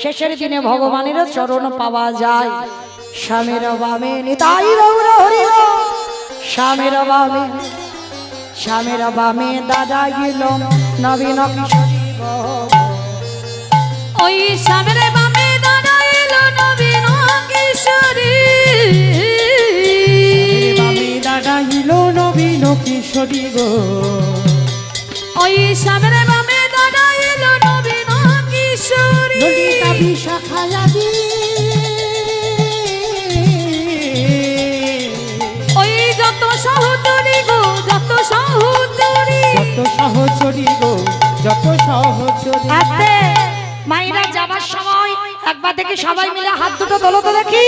শেষের দিনে ভগবানের চরণ পাওয়া যায়। স্বামীর বামে নিতাই গৌর হরি, স্বামীর বামে, স্বামীর বামে দাদা গেল নবীন কিশোরী গো। ওই স্বামীর বামে দাঁড়াইল নবীন কিশোরী, বামে দাঁড়াইল নবীন কিশোরী গো। ওই স্বামীর বামে দাঁড়াইল নবীন কিশোরী। ললিতা বিশাখায়াদি, ওই যত সহচরী গো, যত সহচরী, যত সহচরী গো, যত সহচরী। আস্তে মায়েরা যাবার সময় একবার দেখি সবাই মিলে হাত দুটো তোলো তো দেখি।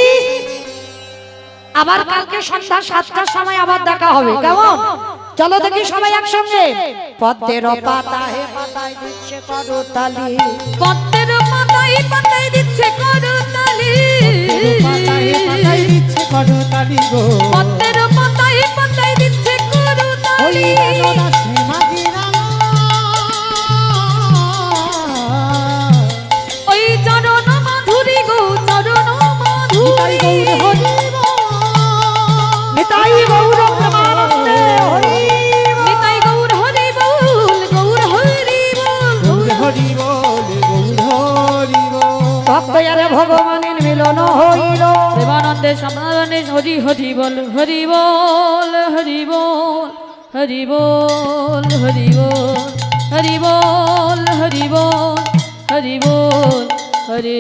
আবার কালকে সন্ধ্যা 7টার সময় আবার দেখা হবে, কেমন? চলো দেখি সবাই একসঙ্গে। পদ্মের পাতায় পাতায় দিচ্ছে করতালি, পদ্মের পাতায় পাতায় দিচ্ছে করতালি, পাতায় পাতায় দিচ্ছে করতালি গো। পদ্মের পাতায় পাতায় দিচ্ছে করতালি। ওই চরণ মাধুরী গো, চরণ মাধুরী, নিতাই গৌর প্রেমানন্দে হরি নিতাই গৌর হরি বল, গৌর হরি বল, গৌর হরি বল, গৌর হরি বল। ভক্ত আরে ভগবানের মিলন হইল। প্রেমানন্দে সমানন্দে হরি হরি বল, হরি বল, হরি বল, হরি বল, হরি বল, হরি বল, হরি বল, হরি বল, হরি